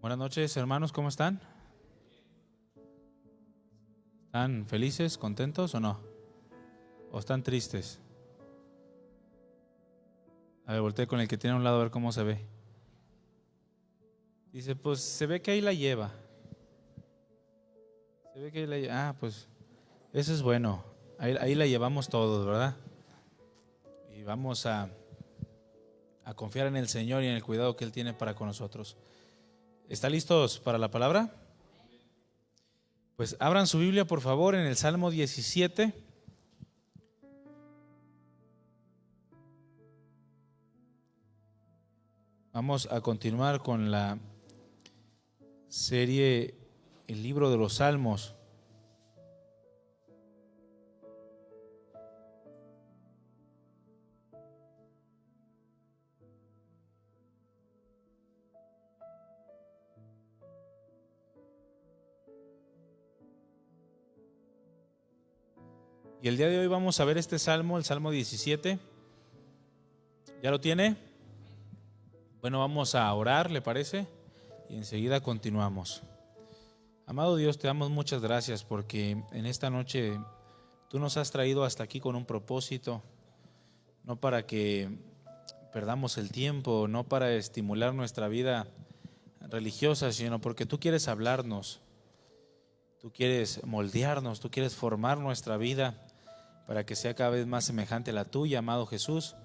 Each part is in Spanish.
Buenas noches, hermanos, ¿cómo están? ¿Están felices, contentos o no? ¿O están tristes? A ver, volteé con el que tiene a un lado a ver cómo se ve. Dice, pues se ve que ahí la lleva. Se ve que ahí la lleva. Ah, pues eso es bueno. Ahí la llevamos todos, ¿verdad? Y vamos a confiar en el Señor y en el cuidado que Él tiene para con nosotros. ¿Están listos para la palabra? Pues abran su Biblia, por favor, en el Salmo 17. Vamos a continuar con la serie El libro de los Salmos. Y el día de hoy vamos a ver este salmo, el Salmo 17. ¿Ya lo tiene? Bueno, vamos a orar, ¿le parece? Y enseguida continuamos. Amado Dios, te damos muchas gracias porque en esta noche tú nos has traído hasta aquí con un propósito, no para que perdamos el tiempo, no para estimular nuestra vida religiosa, sino porque tú quieres hablarnos, tú quieres moldearnos, tú quieres formar nuestra vida para que sea cada vez más semejante a la tuya, amado Jesús.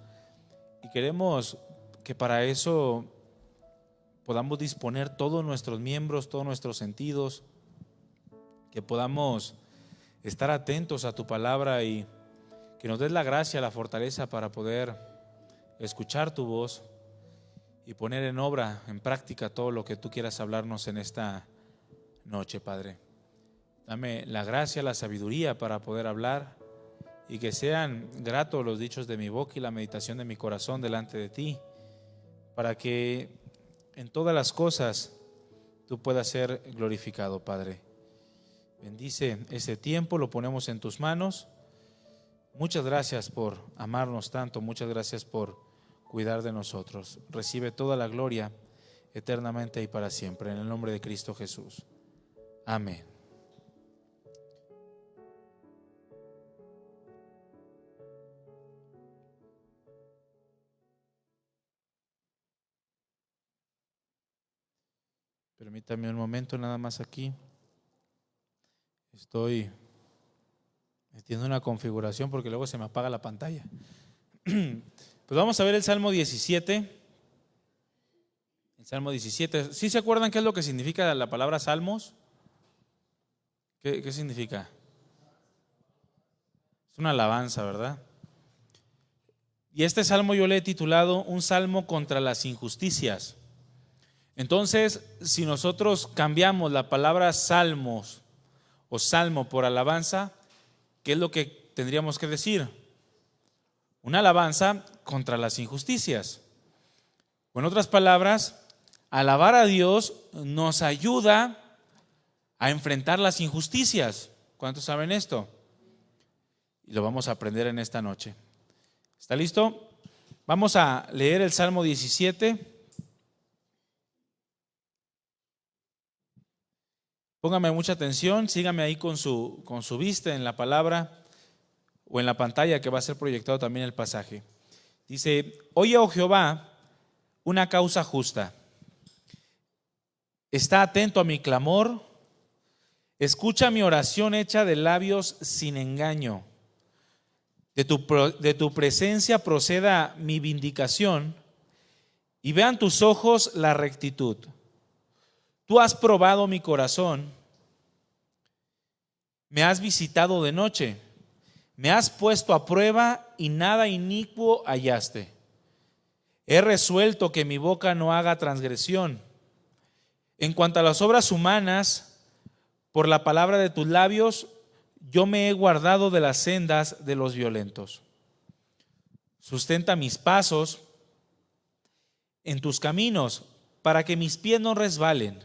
Y queremos que para eso podamos disponer todos nuestros miembros, todos nuestros sentidos, que podamos estar atentos a tu palabra y que nos des la gracia, la fortaleza para poder escuchar tu voz y poner en obra, en práctica todo lo que tú quieras hablarnos en esta noche, Padre. Dame la gracia, la sabiduría para poder hablar y que sean gratos los dichos de mi boca y la meditación de mi corazón delante de ti, para que en todas las cosas tú puedas ser glorificado, Padre. Bendice ese tiempo, lo ponemos en tus manos. Muchas gracias por amarnos tanto, muchas gracias por cuidar de nosotros. Recibe toda la gloria eternamente y para siempre, en el nombre de Cristo Jesús. Amén. Permítame un momento nada más aquí. Estoy metiendo una configuración porque luego se me apaga la pantalla. Pues vamos a ver el Salmo 17. El Salmo 17. ¿Sí se acuerdan qué es lo que significa la palabra salmos? ¿Qué significa? Es una alabanza, ¿verdad? Y este salmo yo le he titulado Un salmo contra las injusticias. Entonces, si nosotros cambiamos la palabra salmos o salmo por alabanza, ¿qué es lo que tendríamos que decir? Una alabanza contra las injusticias. O en otras palabras, alabar a Dios nos ayuda a enfrentar las injusticias. ¿Cuántos saben esto? Y lo vamos a aprender en esta noche. ¿Está listo? Vamos a leer el Salmo 17. Póngame mucha atención, sígame ahí con su vista en la palabra o en la pantalla que va a ser proyectado también el pasaje. Dice, oye, oh Jehová, una causa justa. Está atento a mi clamor, escucha mi oración hecha de labios sin engaño. De tu presencia proceda mi vindicación y vean tus ojos la rectitud. Tú has probado mi corazón, me has visitado de noche, me has puesto a prueba y nada inicuo hallaste. He resuelto que mi boca no haga transgresión. En cuanto a las obras humanas, por la palabra de tus labios, yo me he guardado de las sendas de los violentos. Sustenta mis pasos en tus caminos, para que mis pies no resbalen.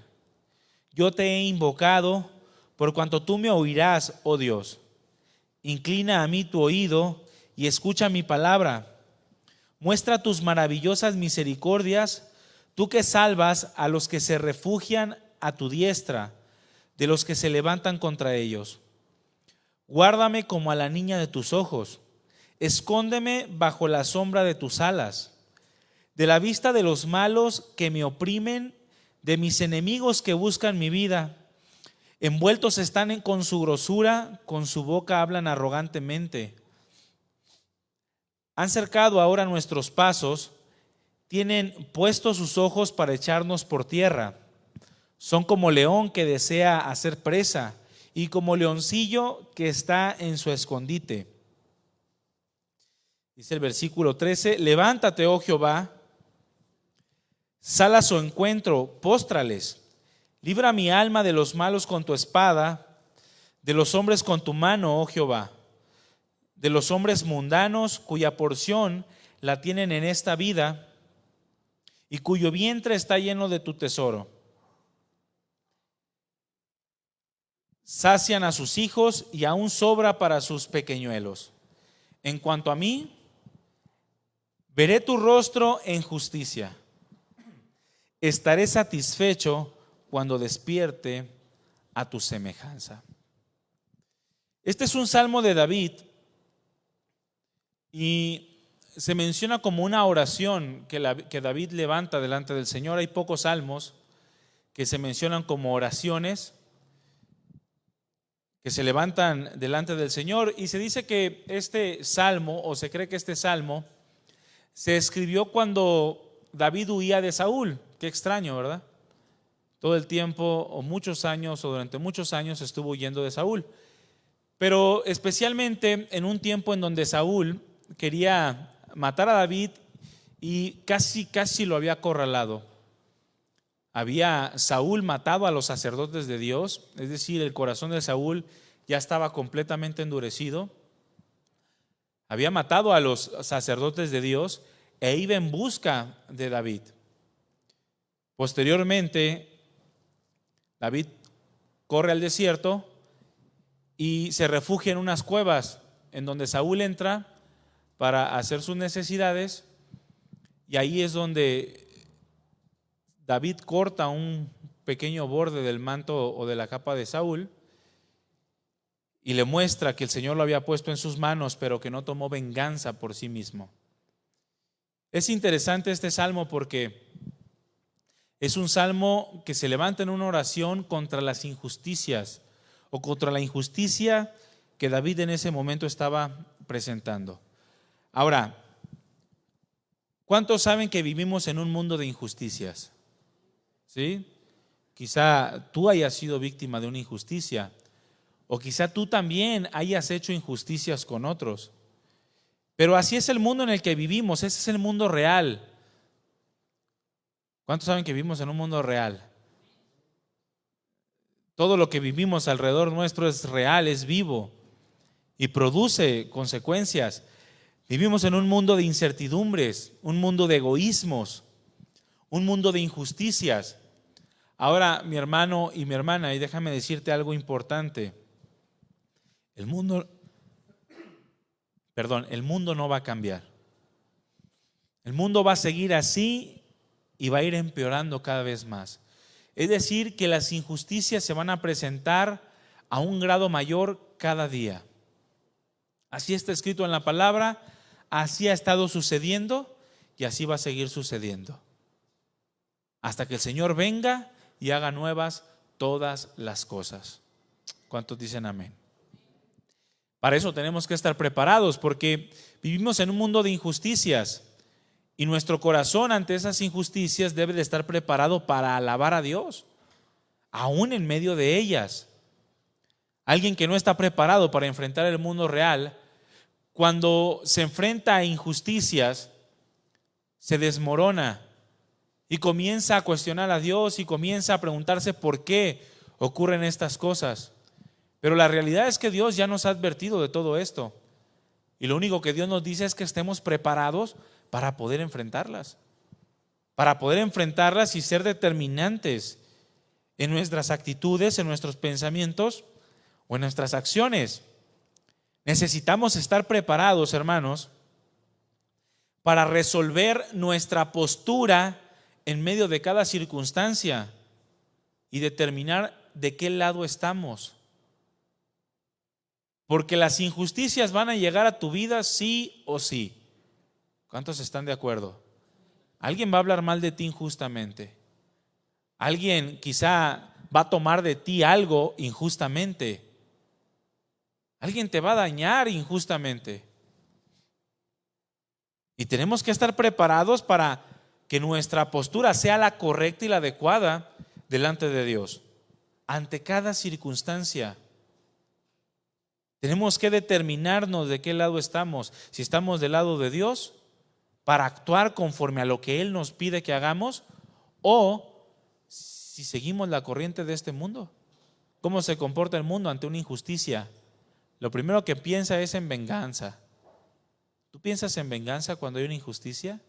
Yo te he invocado, por cuanto tú me oirás, oh Dios. Inclina a mí tu oído y escucha mi palabra. Muestra tus maravillosas misericordias, tú que salvas a los que se refugian a tu diestra, de los que se levantan contra ellos. Guárdame como a la niña de tus ojos, escóndeme bajo la sombra de tus alas, de la vista de los malos que me oprimen, de mis enemigos que buscan mi vida. Envueltos están con su grosura, con su boca hablan arrogantemente. Han cercado ahora nuestros pasos, tienen puestos sus ojos para echarnos por tierra. Son como león que desea hacer presa y como leoncillo que está en su escondite. Dice el versículo 13, levántate, oh Jehová, sal a su encuentro, póstrales. Libra mi alma de los malos con tu espada, de los hombres con tu mano, oh Jehová, de los hombres mundanos cuya porción la tienen en esta vida y cuyo vientre está lleno de tu tesoro. Sacian a sus hijos y aún sobra para sus pequeñuelos. En cuanto a mí, veré tu rostro en justicia. Estaré satisfecho cuando despierte a tu semejanza. Este es un salmo de David y se menciona como una oración que David levanta delante del Señor. Hay pocos salmos que se mencionan como oraciones que se levantan delante del Señor, y se dice que este salmo, o se cree que este salmo se escribió cuando David huía de Saúl. Qué extraño, ¿verdad? Todo el tiempo, o muchos años, o durante muchos años estuvo huyendo de Saúl. Pero especialmente en un tiempo en donde Saúl quería matar a David y casi lo había acorralado. Había Saúl matado a los sacerdotes de Dios, es decir, el corazón de Saúl ya estaba completamente endurecido. Había matado a los sacerdotes de Dios e iba en busca de David. Posteriormente, David corre al desierto y se refugia en unas cuevas en donde Saúl entra para hacer sus necesidades, y ahí es donde David corta un pequeño borde del manto o de la capa de Saúl y le muestra que el Señor lo había puesto en sus manos, pero que no tomó venganza por sí mismo. Es interesante este salmo porque es un salmo que se levanta en una oración contra las injusticias o contra la injusticia que David en ese momento estaba presentando. Ahora, ¿cuántos saben que vivimos en un mundo de injusticias? ¿Sí? Quizá tú hayas sido víctima de una injusticia, o quizá tú también hayas hecho injusticias con otros. Pero así es el mundo en el que vivimos, ese es el mundo real. ¿Cuántos saben que vivimos en un mundo real? Todo lo que vivimos alrededor nuestro es real, es vivo y produce consecuencias. Vivimos en un mundo de incertidumbres, un mundo de egoísmos, un mundo de injusticias. Ahora, mi hermano y mi hermana, y déjame decirte algo importante. El mundo no va a cambiar. El mundo va a seguir así y va a ir empeorando cada vez más. Es decir, que las injusticias se van a presentar a un grado mayor cada día. Así está escrito en la palabra, así ha estado sucediendo y así va a seguir sucediendo. Hasta que el Señor venga y haga nuevas todas las cosas. ¿Cuántos dicen amén? Para eso tenemos que estar preparados, porque vivimos en un mundo de injusticias y nuestro corazón ante esas injusticias debe de estar preparado para alabar a Dios, aún en medio de ellas. Alguien que no está preparado para enfrentar el mundo real, cuando se enfrenta a injusticias, se desmorona y comienza a cuestionar a Dios y comienza a preguntarse por qué ocurren estas cosas. Pero la realidad es que Dios ya nos ha advertido de todo esto. Y lo único que Dios nos dice es que estemos preparados para poder enfrentarlas. Para poder enfrentarlas y ser determinantes en nuestras actitudes, en nuestros pensamientos o en nuestras acciones. Necesitamos estar preparados, hermanos, para resolver nuestra postura en medio de cada circunstancia y determinar de qué lado estamos. Porque las injusticias van a llegar a tu vida sí o sí. ¿Cuántos están de acuerdo? Alguien va a hablar mal de ti injustamente. Alguien quizá va a tomar de ti algo injustamente. Alguien te va a dañar injustamente. Y tenemos que estar preparados para que nuestra postura sea la correcta y la adecuada delante de Dios. Ante cada circunstancia, tenemos que determinarnos de qué lado estamos. Si estamos del lado de Dios, para actuar conforme a lo que Él nos pide que hagamos, o si seguimos la corriente de este mundo. ¿Cómo se comporta el mundo ante una injusticia? Lo primero que piensa es en venganza. ¿Tú piensas en venganza cuando hay una injusticia?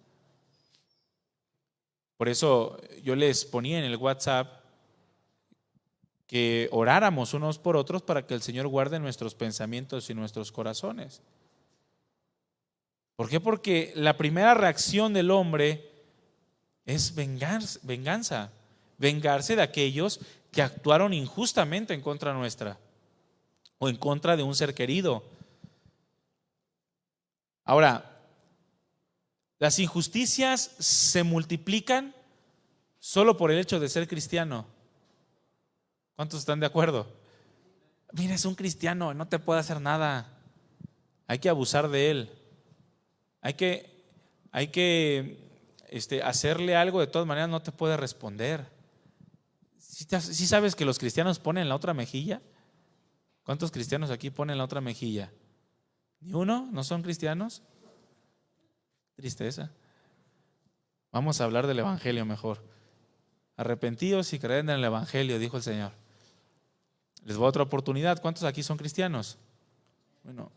Por eso yo les ponía en el WhatsApp que oráramos unos por otros para que el Señor guarde nuestros pensamientos y nuestros corazones. ¿Por qué? Porque la primera reacción del hombre es venganza, vengarse de aquellos que actuaron injustamente en contra nuestra o en contra de un ser querido. Ahora, las injusticias se multiplican solo por el hecho de ser cristiano. ¿Cuántos están de acuerdo? Mira, es un cristiano, no te puede hacer nada. Hay que abusar de él. Hay que hacerle algo, de todas maneras no te puede responder. ¿Sí sabes que los cristianos ponen la otra mejilla? ¿Cuántos cristianos aquí ponen la otra mejilla? ¿Ni uno? ¿No son cristianos? Tristeza. Vamos a hablar del evangelio mejor. Arrepentíos y creed en el evangelio, dijo el Señor. Les voy a otra oportunidad. ¿Cuántos aquí son cristianos? Bueno,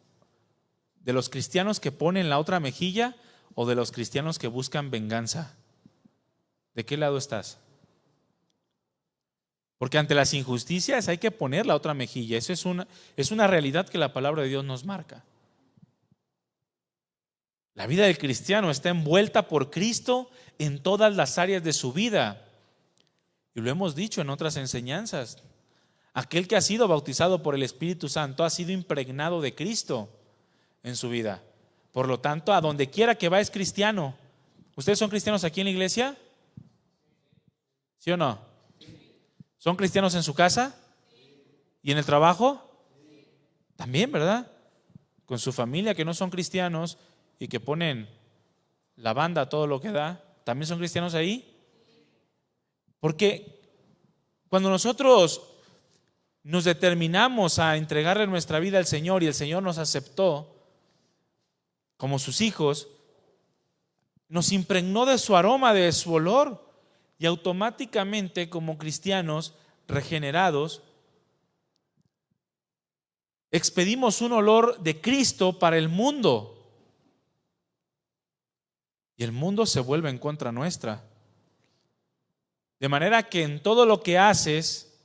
¿de los cristianos que ponen la otra mejilla o de los cristianos que buscan venganza? ¿De qué lado estás? Porque ante las injusticias hay que poner la otra mejilla. Eso es una realidad que la palabra de Dios nos marca. La vida del cristiano está envuelta por Cristo en todas las áreas de su vida. Y lo hemos dicho en otras enseñanzas. Aquel que ha sido bautizado por el Espíritu Santo ha sido impregnado de Cristo en su vida. Por lo tanto, a donde quiera que va es cristiano. ¿Ustedes son cristianos aquí en la iglesia? ¿Sí o no? ¿Son cristianos en su casa? ¿Y en el trabajo? También, ¿verdad? Con su familia que no son cristianos y que ponen la banda a todo lo que da, ¿también son cristianos ahí? Porque cuando nosotros nos determinamos a entregarle nuestra vida al Señor y el Señor nos aceptó como sus hijos, nos impregnó de su aroma, de su olor, y automáticamente como cristianos regenerados expedimos un olor de Cristo para el mundo. Y el mundo se vuelve en contra nuestra. De manera que en todo lo que haces,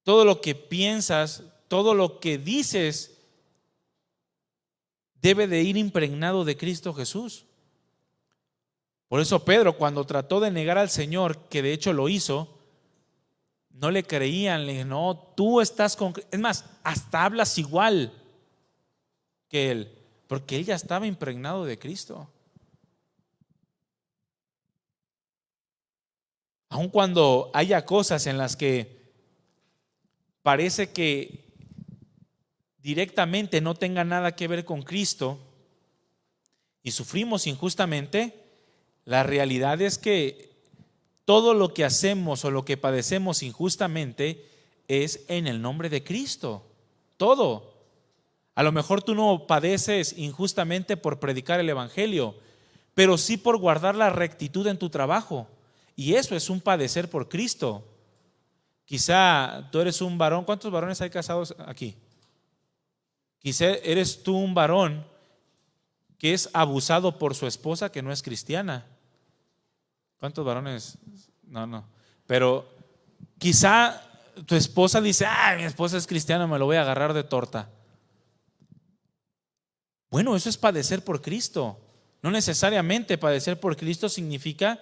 todo lo que piensas, todo lo que dices, debe de ir impregnado de Cristo Jesús. Por eso Pedro, cuando trató de negar al Señor, que de hecho lo hizo, no le creían, le dijeron, no, tú estás con... Es más, hasta hablas igual que él, porque él ya estaba impregnado de Cristo. Aun cuando haya cosas en las que parece que directamente no tenga nada que ver con Cristo y sufrimos injustamente, la realidad es que todo lo que hacemos o lo que padecemos injustamente es en el nombre de Cristo. Todo. A lo mejor tú no padeces injustamente por predicar el evangelio, pero sí por guardar la rectitud en tu trabajo. Y eso es un padecer por Cristo. Quizá tú eres un varón. ¿Cuántos varones hay casados aquí? Quizá eres tú un varón que es abusado por su esposa que no es cristiana. ¿Cuántos varones? No. Pero quizá tu esposa dice, mi esposa es cristiana, me lo voy a agarrar de torta. Bueno, eso es padecer por Cristo. No necesariamente padecer por Cristo significa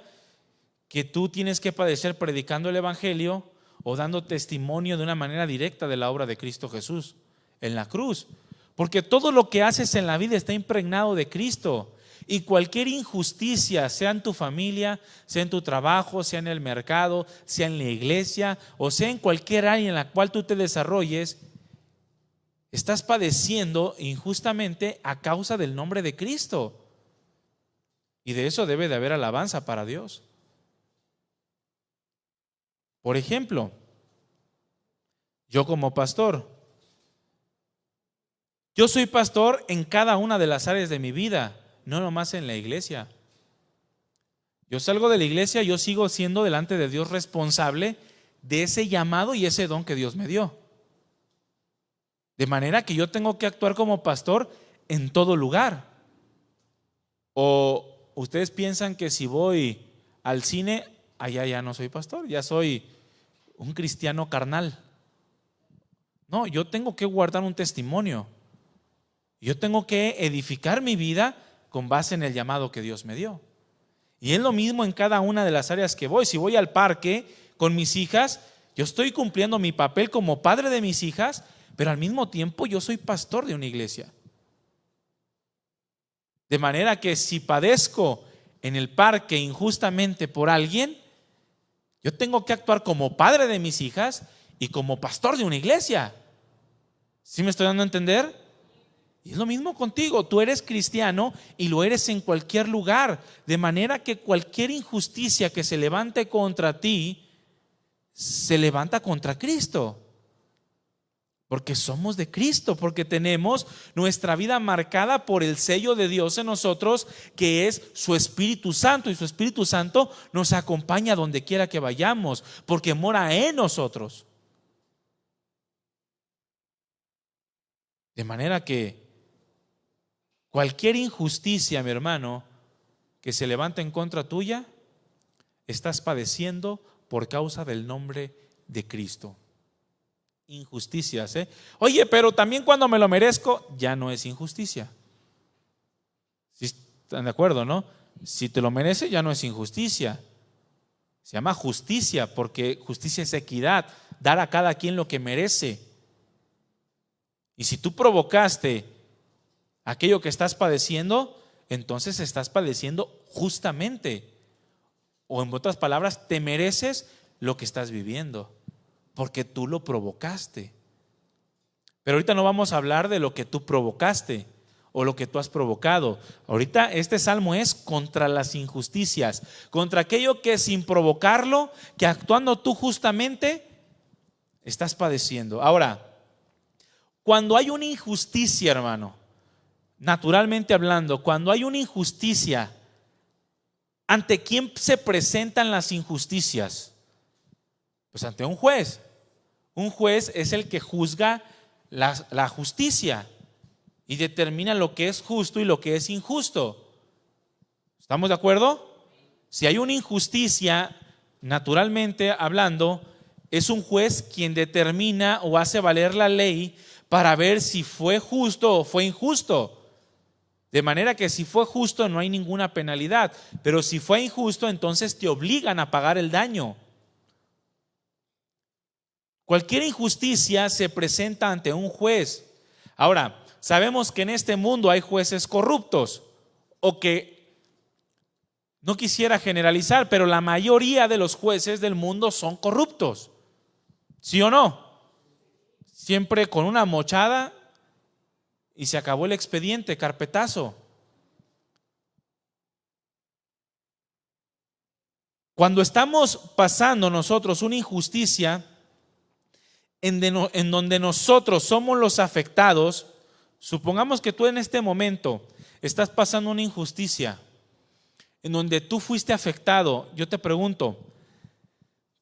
que tú tienes que padecer predicando el evangelio o dando testimonio de una manera directa de la obra de Cristo Jesús en la cruz. Porque todo lo que haces en la vida está impregnado de Cristo. Y cualquier injusticia, sea en tu familia, sea en tu trabajo, sea en el mercado, sea en la iglesia o sea en cualquier área en la cual tú te desarrolles, estás padeciendo injustamente a causa del nombre de Cristo. Y de eso debe de haber alabanza para Dios. Por ejemplo, yo como pastor, yo soy pastor en cada una de las áreas de mi vida, no nomás en la iglesia. Yo salgo de la iglesia, yo sigo siendo delante de Dios responsable de ese llamado y ese don que Dios me dio. De manera que yo tengo que actuar como pastor en todo lugar. O ustedes piensan que si voy al cine, allá ya no soy pastor, ya soy un cristiano carnal. No, yo tengo que guardar un testimonio. Yo tengo que edificar mi vida con base en el llamado que Dios me dio. Y es lo mismo en cada una de las áreas que voy. Si voy al parque con mis hijas, yo estoy cumpliendo mi papel como padre de mis hijas, pero al mismo tiempo yo soy pastor de una iglesia. De manera que si padezco en el parque injustamente por alguien, yo tengo que actuar como padre de mis hijas y como pastor de una iglesia. ¿Sí me estoy dando a entender? Y es lo mismo contigo, tú eres cristiano y lo eres en cualquier lugar, de manera que cualquier injusticia que se levante contra ti, se levanta contra Cristo. Porque somos de Cristo, porque tenemos nuestra vida marcada por el sello de Dios en nosotros, que es su Espíritu Santo, y su Espíritu Santo nos acompaña donde quiera que vayamos, porque mora en nosotros. De manera que cualquier injusticia, mi hermano, que se levanta en contra tuya, estás padeciendo por causa del nombre de Cristo. Injusticias, ¿eh? Oye, pero también cuando me lo merezco, ya no es injusticia. ¿Sí están de acuerdo, no? Si te lo mereces, ya no es injusticia. Se llama justicia, porque justicia es equidad, dar a cada quien lo que merece. Y si tú provocaste aquello que estás padeciendo, entonces estás padeciendo justamente. O en otras palabras, te mereces lo que estás viviendo, porque tú lo provocaste. Pero ahorita no vamos a hablar de lo que tú provocaste o lo que tú has provocado. Ahorita este salmo es contra las injusticias, contra aquello que sin provocarlo, que actuando tú justamente, estás padeciendo. Ahora, cuando hay una injusticia, hermano, naturalmente hablando, cuando hay una injusticia, ¿ante quién se presentan las injusticias? Pues ante un juez. Un juez es el que juzga la justicia y determina lo que es justo y lo que es injusto. ¿Estamos de acuerdo? Si hay una injusticia, naturalmente hablando, es un juez quien determina o hace valer la ley para ver si fue justo o fue injusto. De manera que si fue justo no hay ninguna penalidad, pero si fue injusto entonces te obligan a pagar el daño. Cualquier injusticia se presenta ante un juez. Ahora, sabemos que en este mundo hay jueces corruptos, o que no quisiera generalizar, pero la mayoría de los jueces del mundo son corruptos. ¿Sí o no? Siempre con una mochada y se acabó el expediente, carpetazo. Cuando estamos pasando nosotros una injusticia en donde nosotros somos los afectados, supongamos que tú en este momento estás pasando una injusticia en donde tú fuiste afectado. Yo te pregunto,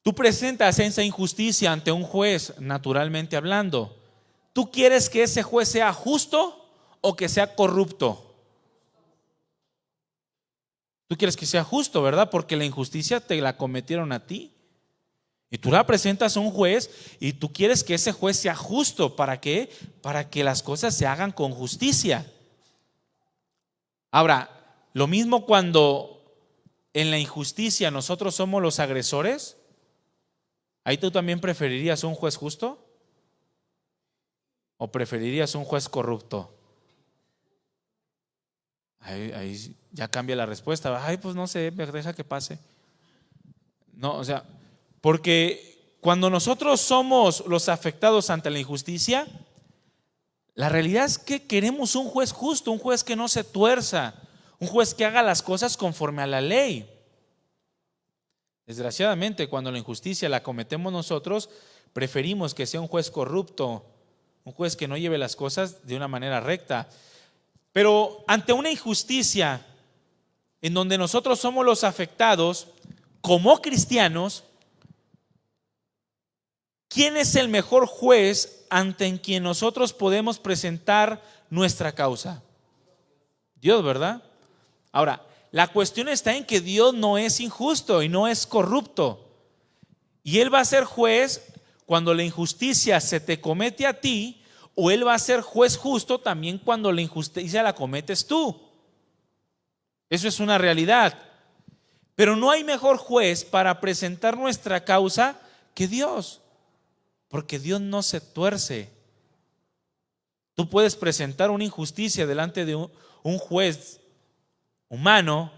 tú presentas esa injusticia ante un juez, naturalmente hablando. ¿Tú quieres que ese juez sea justo o que sea corrupto? Tú quieres que sea justo, ¿verdad? Porque la injusticia te la cometieron a ti. Y tú la presentas a un juez y tú quieres que ese juez sea justo. ¿Para qué? Para que las cosas se hagan con justicia. Ahora, lo mismo cuando en la injusticia nosotros somos los agresores, ¿ahí tú también preferirías un juez justo? ¿O preferirías un juez corrupto? Ahí ya cambia la respuesta. Ay, pues no sé, deja que pase. No, o sea, porque cuando nosotros somos los afectados ante la injusticia, la realidad es que queremos un juez justo, un juez que no se tuerza, un juez que haga las cosas conforme a la ley. Desgraciadamente, cuando la injusticia la cometemos nosotros, preferimos que sea un juez corrupto, un juez que no lleve las cosas de una manera recta. Pero ante una injusticia en donde nosotros somos los afectados, como cristianos, ¿quién es el mejor juez ante quien nosotros podemos presentar nuestra causa? Dios, ¿verdad? Ahora, la cuestión está en que Dios no es injusto y no es corrupto. Y Él va a ser juez cuando la injusticia se te comete a ti, o Él va a ser juez justo también cuando la injusticia la cometes tú. Eso es una realidad. Pero no hay mejor juez para presentar nuestra causa que Dios, porque Dios no se tuerce. Tú puedes presentar una injusticia delante de un juez humano,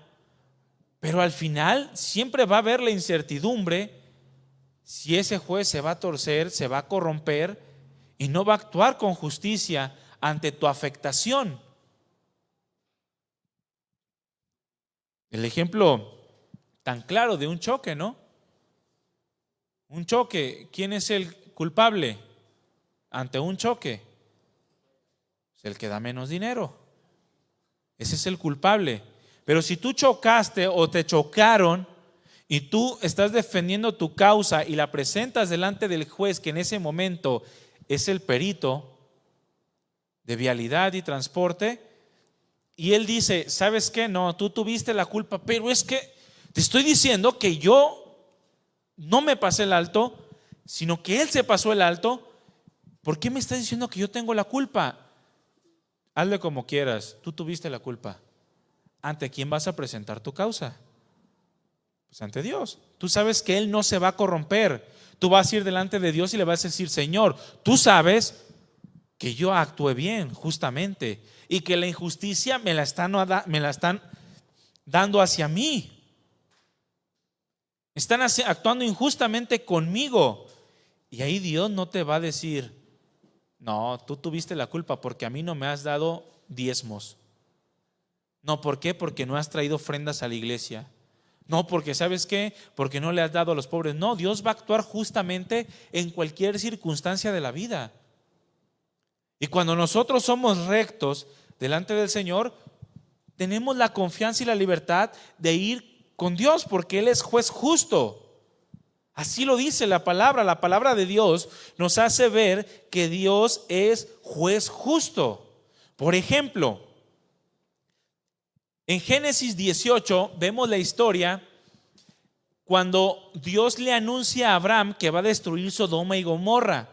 pero al final siempre va a haber la incertidumbre si ese juez se va a torcer, se va a corromper y no va a actuar con justicia ante tu afectación. El ejemplo tan claro de un choque, ¿no? Un choque, ¿quién es el culpable ante un choque? Es el que da menos dinero. Ese es el culpable. Pero si tú chocaste o te chocaron y tú estás defendiendo tu causa y la presentas delante del juez, que en ese momento es el perito de vialidad y transporte, y él dice, ¿sabes qué? No, tú tuviste la culpa, pero es que te estoy diciendo que yo no me pasé el alto, sino que él se pasó el alto. ¿Por qué me estás diciendo que yo tengo la culpa? Hazle como quieras, tú tuviste la culpa. ¿Ante quién vas a presentar tu causa? Pues ante Dios. Tú sabes que Él no se va a corromper. Tú vas a ir delante de Dios y le vas a decir, Señor, tú sabes que yo actué bien, justamente, y que la injusticia me la están dando hacia mí. Están actuando injustamente conmigo. Y ahí Dios no te va a decir, no, tú tuviste la culpa porque a mí no me has dado diezmos. No, ¿por qué? Porque no has traído ofrendas a la iglesia. No, porque ¿sabes qué? Porque no le has dado a los pobres. No, Dios va a actuar justamente en cualquier circunstancia de la vida. Y cuando nosotros somos rectos delante del Señor, tenemos la confianza y la libertad de ir con Dios, porque Él es juez justo. Así lo dice la palabra de Dios nos hace ver que Dios es juez justo. Por ejemplo, en Génesis 18 vemos la historia cuando Dios le anuncia a Abraham que va a destruir Sodoma y Gomorra.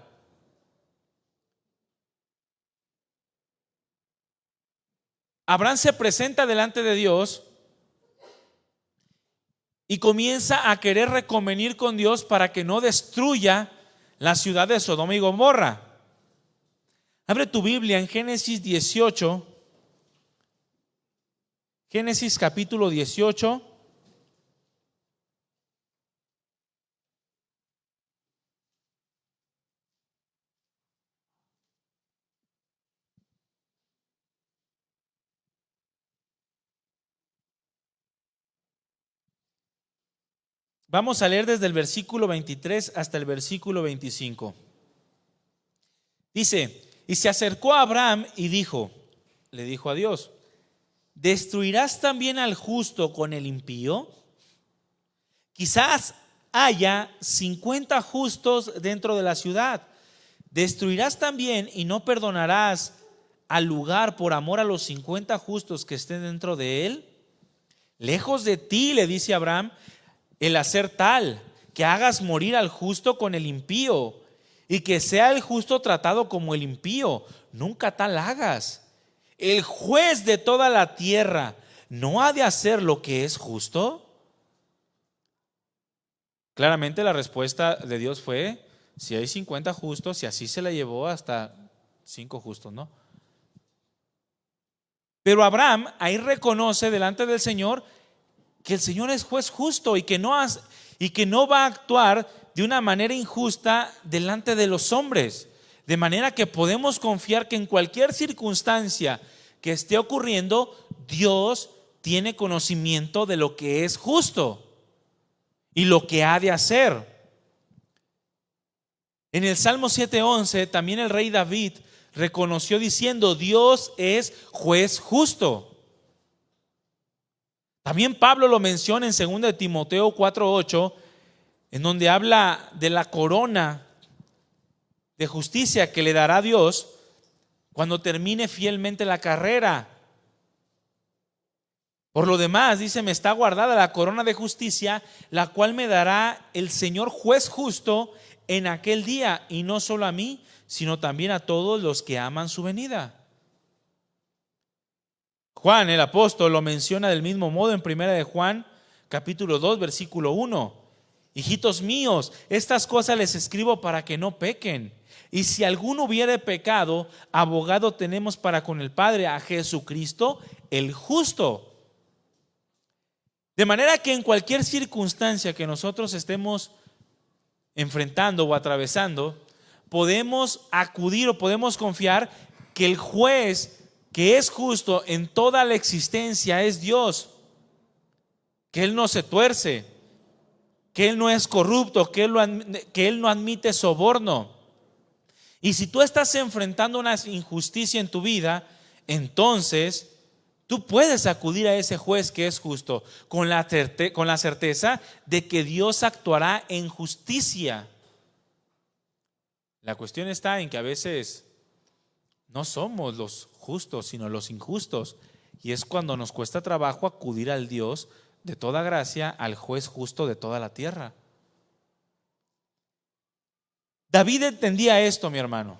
Abraham se presenta delante de Dios y comienza a querer reconvenir con Dios para que no destruya la ciudad de Sodoma y Gomorra. Abre tu Biblia en Génesis 18. Génesis capítulo 18. Vamos a leer desde el versículo 23 hasta el versículo 25. Dice, y se acercó a Abraham y le dijo a Dios, ¿destruirás también al justo con el impío? Quizás haya 50 justos dentro de la ciudad. ¿Destruirás también y no perdonarás al lugar por amor a los 50 justos que estén dentro de él? Lejos de ti, le dice Abraham, el hacer tal, que hagas morir al justo con el impío, y que sea el justo tratado como el impío. Nunca tal hagas. El juez de toda la tierra ¿no ha de hacer lo que es justo? Claramente la respuesta de Dios fue, si hay 50 justos, y así se la llevó hasta 5 justos, ¿no? Pero Abraham ahí reconoce delante del Señor que el Señor es juez justo y que no va a actuar de una manera injusta delante de los hombres. De manera que podemos confiar que en cualquier circunstancia que esté ocurriendo, Dios tiene conocimiento de lo que es justo y lo que ha de hacer. En el Salmo 7:11 también el rey David reconoció diciendo: Dios es juez justo. También Pablo lo menciona en 2 Timoteo 4:8, en donde habla de la corona de justicia que le dará Dios cuando termine fielmente la carrera. Por lo demás, dice, me está guardada la corona de justicia, la cual me dará el Señor juez justo en aquel día, y no solo a mí, sino también a todos los que aman su venida. Juan el apóstol lo menciona del mismo modo en 1 de Juan capítulo 2 versículo 1. Hijitos míos, estas cosas les escribo para que no pequen. Y si alguno hubiere pecado, abogado tenemos para con el Padre, a Jesucristo el justo. De manera que en cualquier circunstancia que nosotros estemos enfrentando o atravesando, podemos acudir o podemos confiar que el juez que es justo en toda la existencia es Dios, que Él no se tuerce, que Él no es corrupto, que Él no admite soborno. Y si tú estás enfrentando una injusticia en tu vida, entonces tú puedes acudir a ese juez que es justo con la certeza de que Dios actuará en justicia. La cuestión está en que a veces no somos los justos, sino los injustos. Y es cuando nos cuesta trabajo acudir al Dios de toda gracia, al juez justo de toda la tierra. David entendía esto, mi hermano.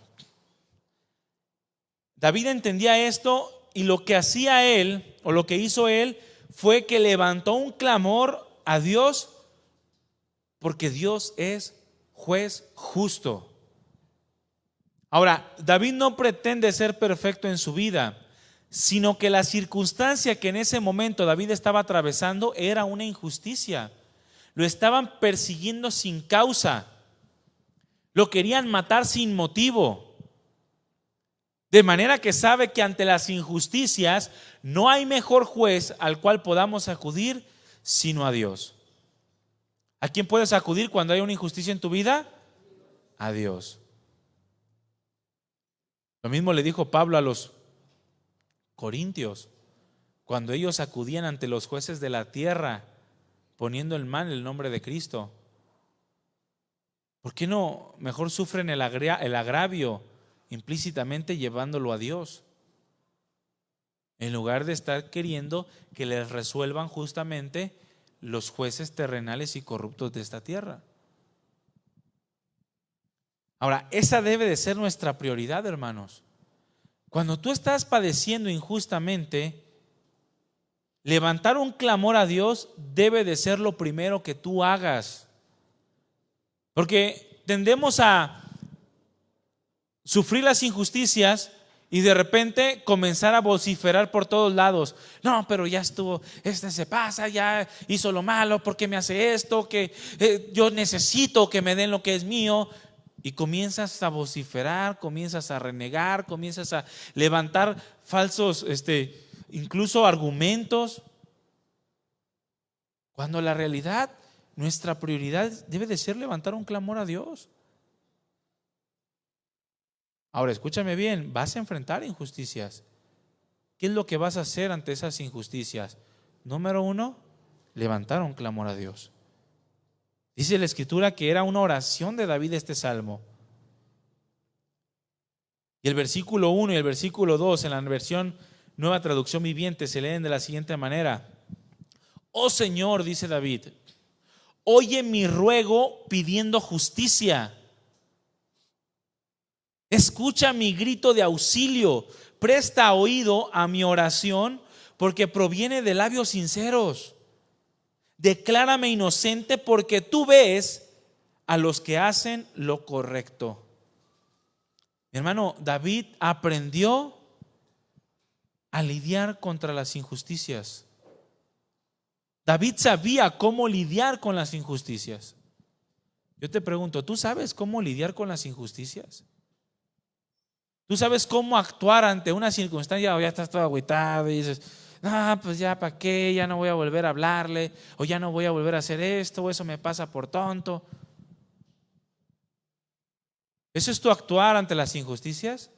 David entendía esto, y lo que hacía él, o lo que hizo él, fue que levantó un clamor a Dios, porque Dios es juez justo. Ahora, David no pretende ser perfecto en su vida, sino que la circunstancia que en ese momento David estaba atravesando era una injusticia. Lo estaban persiguiendo sin causa. Lo querían matar sin motivo. De manera que sabe que ante las injusticias no hay mejor juez al cual podamos acudir sino a Dios. ¿A quién puedes acudir cuando hay una injusticia en tu vida? A Dios. Lo mismo le dijo Pablo a los corintios, cuando ellos acudían ante los jueces de la tierra, poniendo en mal el nombre de Cristo. ¿Por qué no mejor sufren el agravio implícitamente llevándolo a Dios, en lugar de estar queriendo que les resuelvan justamente los jueces terrenales y corruptos de esta tierra? Ahora, esa debe de ser nuestra prioridad, hermanos. Cuando tú estás padeciendo injustamente, levantar un clamor a Dios debe de ser lo primero que tú hagas. Porque tendemos a sufrir las injusticias y de repente comenzar a vociferar por todos lados. No, pero ya estuvo, se pasa, ya hizo lo malo, ¿por qué me hace esto? Que yo necesito que me den lo que es mío. Y comienzas a vociferar, comienzas a renegar, comienzas a levantar falsos, incluso argumentos. Cuando la realidad, nuestra prioridad debe de ser levantar un clamor a Dios. Ahora, escúchame bien, vas a enfrentar injusticias. ¿Qué es lo que vas a hacer ante esas injusticias? Número 1, levantar un clamor a Dios. Dice la Escritura que era una oración de David este salmo. Y el versículo 1 y el versículo 2 en la versión Nueva Traducción Viviente se leen de la siguiente manera: Oh Señor, dice David, oye mi ruego pidiendo justicia. Escucha mi grito de auxilio, presta oído a mi oración, porque proviene de labios sinceros. declárame inocente porque tú ves a los que hacen lo correcto. Mi hermano, David aprendió a lidiar contra las injusticias. David sabía cómo lidiar con las injusticias. Yo te pregunto, ¿tú sabes cómo lidiar con las injusticias? ¿Tú sabes cómo actuar ante una circunstancia o ya estás todo agüitado y dices, no, pues ya para qué, ya no voy a volver a hablarle, o ya no voy a volver a hacer esto, o eso me pasa por tonto? ¿Eso es tu actuar ante las injusticias?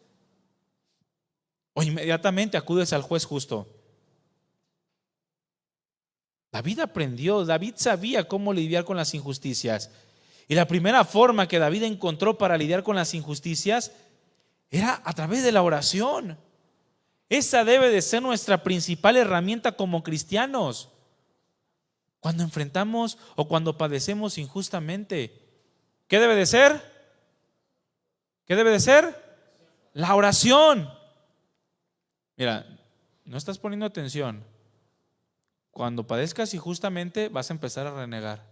¿O inmediatamente acudes al juez justo? David aprendió, David sabía cómo lidiar con las injusticias. Y la primera forma que David encontró para lidiar con las injusticias era a través de la oración. Esa debe de ser nuestra principal herramienta como cristianos. Cuando enfrentamos o cuando padecemos injustamente, ¿qué debe de ser? ¿Qué debe de ser? La oración. Mira, no estás poniendo atención. Cuando padezcas injustamente vas a empezar a renegar.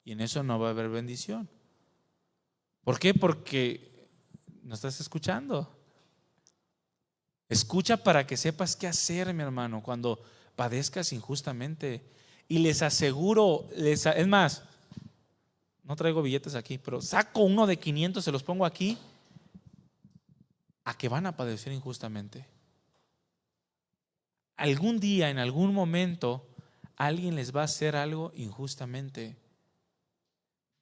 Y en eso no va a haber bendición. ¿Por qué? Porque no estás escuchando. Escucha para que sepas qué hacer, mi hermano, cuando padezcas injustamente. Y les aseguro, es más, no traigo billetes aquí, pero saco uno de 500, se los pongo aquí, a que van a padecer injustamente. Algún día, en algún momento, alguien les va a hacer algo injustamente.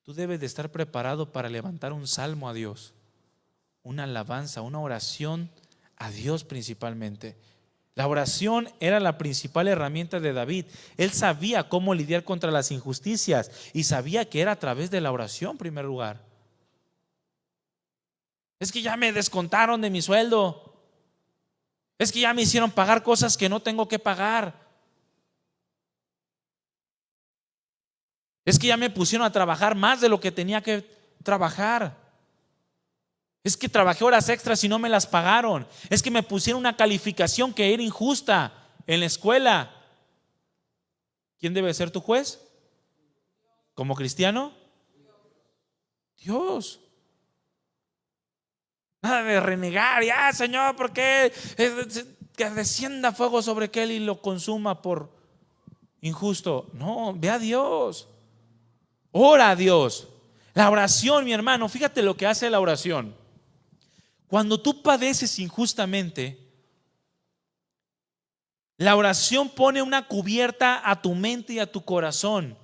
Tú debes de estar preparado para levantar un salmo a Dios, una alabanza, una oración a Dios principalmente. La oración era la principal herramienta de David. Él sabía cómo lidiar contra las injusticias y sabía que era a través de la oración en primer lugar. Es que ya me descontaron de mi sueldo. Es que ya me hicieron pagar cosas que no tengo que pagar. Es que ya me pusieron a trabajar más de lo que tenía que trabajar. Es que trabajé horas extras y no me las pagaron. Es que me pusieron una calificación que era injusta en la escuela. ¿Quién debe ser tu juez? ¿Como cristiano? Dios. Nada de renegar. Ya, Señor, ¿por qué? Que descienda fuego sobre aquel y lo consuma por injusto. No, ve a Dios. Ora a Dios. La oración, mi hermano, fíjate lo que hace la oración. Cuando tú padeces injustamente, la oración pone una cubierta a tu mente y a tu corazón.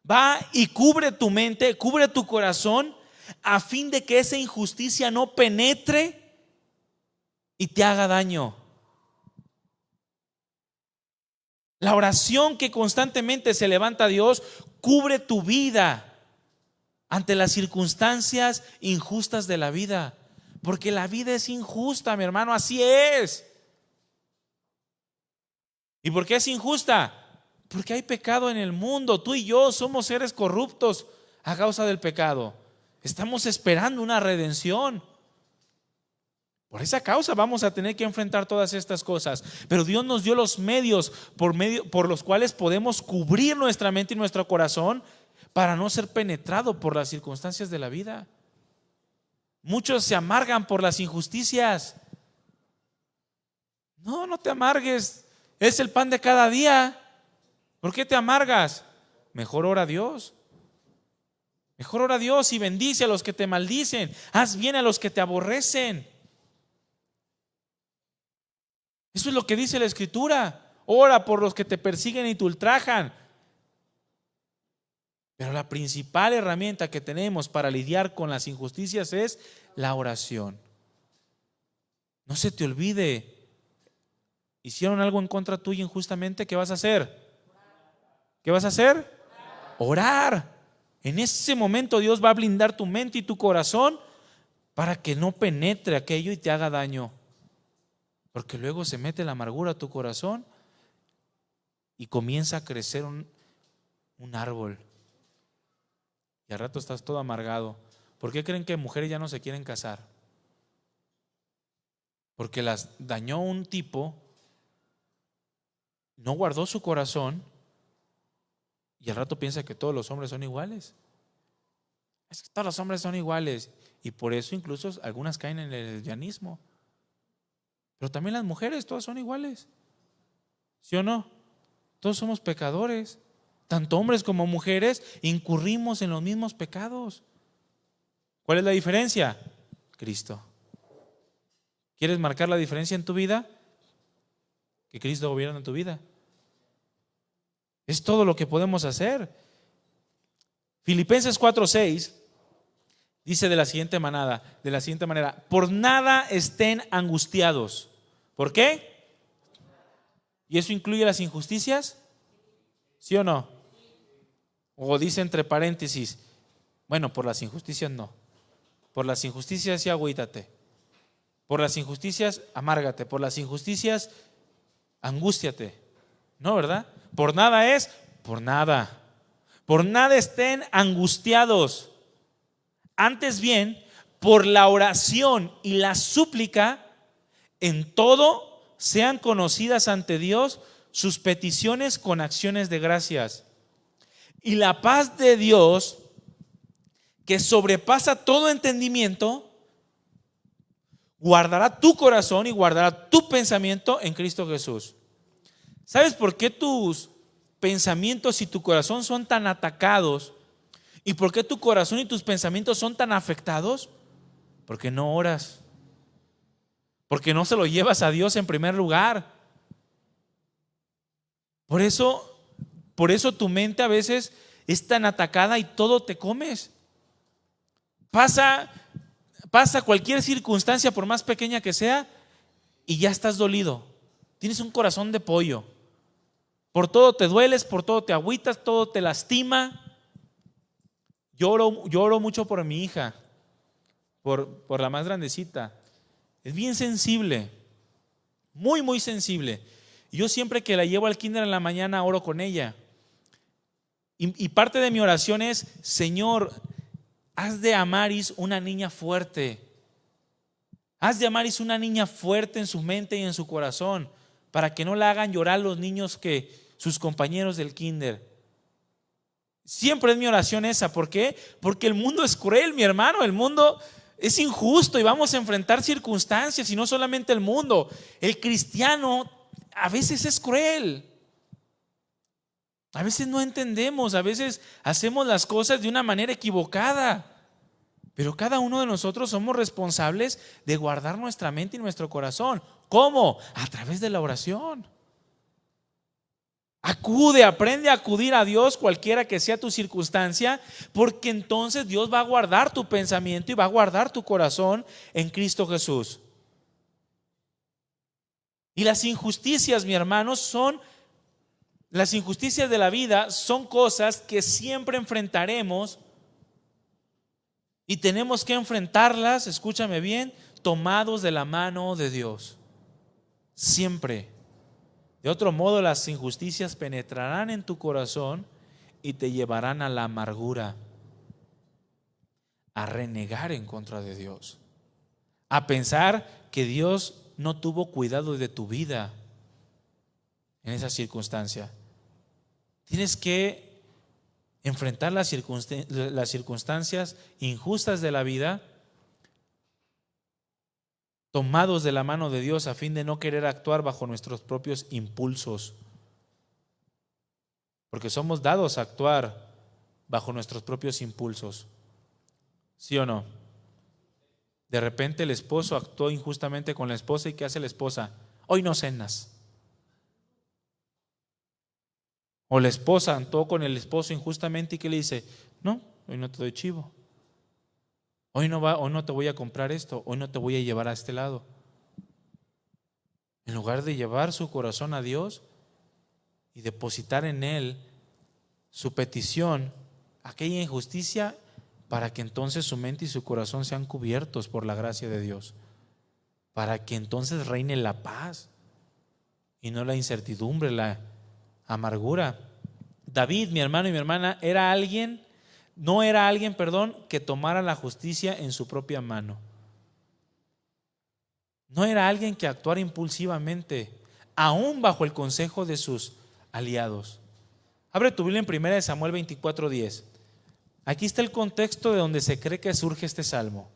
Va y cubre tu mente, cubre tu corazón, a fin de que esa injusticia no penetre y te haga daño. La oración que constantemente se levanta a Dios cubre tu vida ante las circunstancias injustas de la vida. Porque la vida es injusta, mi hermano, así es. ¿Y por qué es injusta? Porque hay pecado en el mundo. Tú y yo somos seres corruptos a causa del pecado. Estamos esperando una redención. Por esa causa vamos a tener que enfrentar todas estas cosas. Pero Dios nos dio los medios por los cuales podemos cubrir nuestra mente y nuestro corazón para no ser penetrado por las circunstancias de la vida. Muchos se amargan por las injusticias. No, no te amargues. Es el pan de cada día. ¿Por qué te amargas? Mejor ora a Dios. Mejor ora a Dios y bendice a los que te maldicen. Haz bien a los que te aborrecen. Eso es lo que dice la Escritura. Ora por los que te persiguen y te ultrajan. Pero la principal herramienta que tenemos para lidiar con las injusticias es la oración. No se te olvide, hicieron algo en contra tuya injustamente, ¿qué vas a hacer? ¿Qué vas a hacer? Orar. En ese momento Dios va a blindar tu mente y tu corazón para que no penetre aquello y te haga daño. Porque luego se mete la amargura a tu corazón y comienza a crecer un árbol. Y al rato estás todo amargado. ¿Por qué creen que mujeres ya no se quieren casar? Porque las dañó un tipo, no guardó su corazón Y al rato piensa que todos los hombres son iguales. Es que todos los hombres son iguales. Y por eso incluso algunas caen en el lesbianismo. Pero también las mujeres, todas son iguales. ¿Sí o no? Todos somos pecadores. Tanto hombres como mujeres incurrimos en los mismos pecados. ¿Cuál es la diferencia? Cristo. ¿Quieres marcar la diferencia en tu vida? Que Cristo gobierna en tu vida. Es todo lo que podemos hacer. Filipenses 4:6 dice de la siguiente manera: por nada estén angustiados. ¿Por qué? ¿Y eso incluye las injusticias? ¿Sí o no? O dice entre paréntesis, bueno, por las injusticias no. Por las injusticias sí agüítate. Por las injusticias amárgate. Por las injusticias angústiate. No, ¿verdad? Por nada es, por nada. Por nada estén angustiados. Antes bien, por la oración y la súplica, en todo sean conocidas ante Dios sus peticiones con acciones de gracias. Y la paz de Dios, que sobrepasa todo entendimiento, guardará tu corazón y guardará tu pensamiento en Cristo Jesús. ¿Sabes por qué tus pensamientos y tu corazón son tan atacados? ¿Y por qué tu corazón y tus pensamientos son tan afectados? Porque no oras. Porque no se lo llevas a Dios en primer lugar. Por eso tu mente a veces es tan atacada y todo te comes. Pasa cualquier circunstancia, por más pequeña que sea, y ya estás dolido. Tienes un corazón de pollo. Por todo te dueles, por todo te agüitas, todo te lastima. Yo oro mucho por mi hija, por la más grandecita. Es bien sensible, muy, muy sensible. Yo siempre que la llevo al kinder en la mañana oro con ella. Y parte de mi oración es: Señor, haz de Amaris una niña fuerte. Haz de Amaris una niña fuerte en su mente y en su corazón, para que no la hagan llorar los niños que sus compañeros del kinder. Siempre es mi oración esa. ¿Por qué? Porque el mundo es cruel, mi hermano. El mundo es injusto y vamos a enfrentar circunstancias, y no solamente el mundo. El cristiano a veces es cruel. A veces no entendemos, a veces hacemos las cosas de una manera equivocada. Pero cada uno de nosotros somos responsables de guardar nuestra mente y nuestro corazón. ¿Cómo? A través de la oración. Aprende a acudir a Dios cualquiera que sea tu circunstancia, porque entonces Dios va a guardar tu pensamiento y va a guardar tu corazón en Cristo Jesús. Y las injusticias, mi hermano, las injusticias de la vida son cosas que siempre enfrentaremos, y tenemos que enfrentarlas, escúchame bien, tomados de la mano de Dios. Siempre. De otro modo, las injusticias penetrarán en tu corazón y te llevarán a la amargura, a renegar en contra de Dios, a pensar que Dios no tuvo cuidado de tu vida en esa circunstancia. Tienes que enfrentar las circunstancias injustas de la vida, tomados de la mano de Dios, a fin de no querer actuar bajo nuestros propios impulsos. Porque somos dados a actuar bajo nuestros propios impulsos. ¿Sí o no? De repente el esposo actuó injustamente con la esposa, y ¿qué hace la esposa? Hoy no cenas. O la esposa actuó con el esposo injustamente, y ¿qué le dice? No, hoy no te doy chivo. Hoy no te voy a comprar esto, hoy no te voy a llevar a este lado. En lugar de llevar su corazón a Dios y depositar en Él su petición, aquella injusticia, para que entonces su mente y su corazón sean cubiertos por la gracia de Dios, para que entonces reine la paz y no la incertidumbre, la amargura. David, mi hermano y mi hermana, no era alguien que tomara la justicia en su propia mano. No era alguien que actuara impulsivamente, aún bajo el consejo de sus aliados. Abre tu Biblia en 1 Samuel 24:10. Aquí está el contexto de donde se cree que surge este salmo.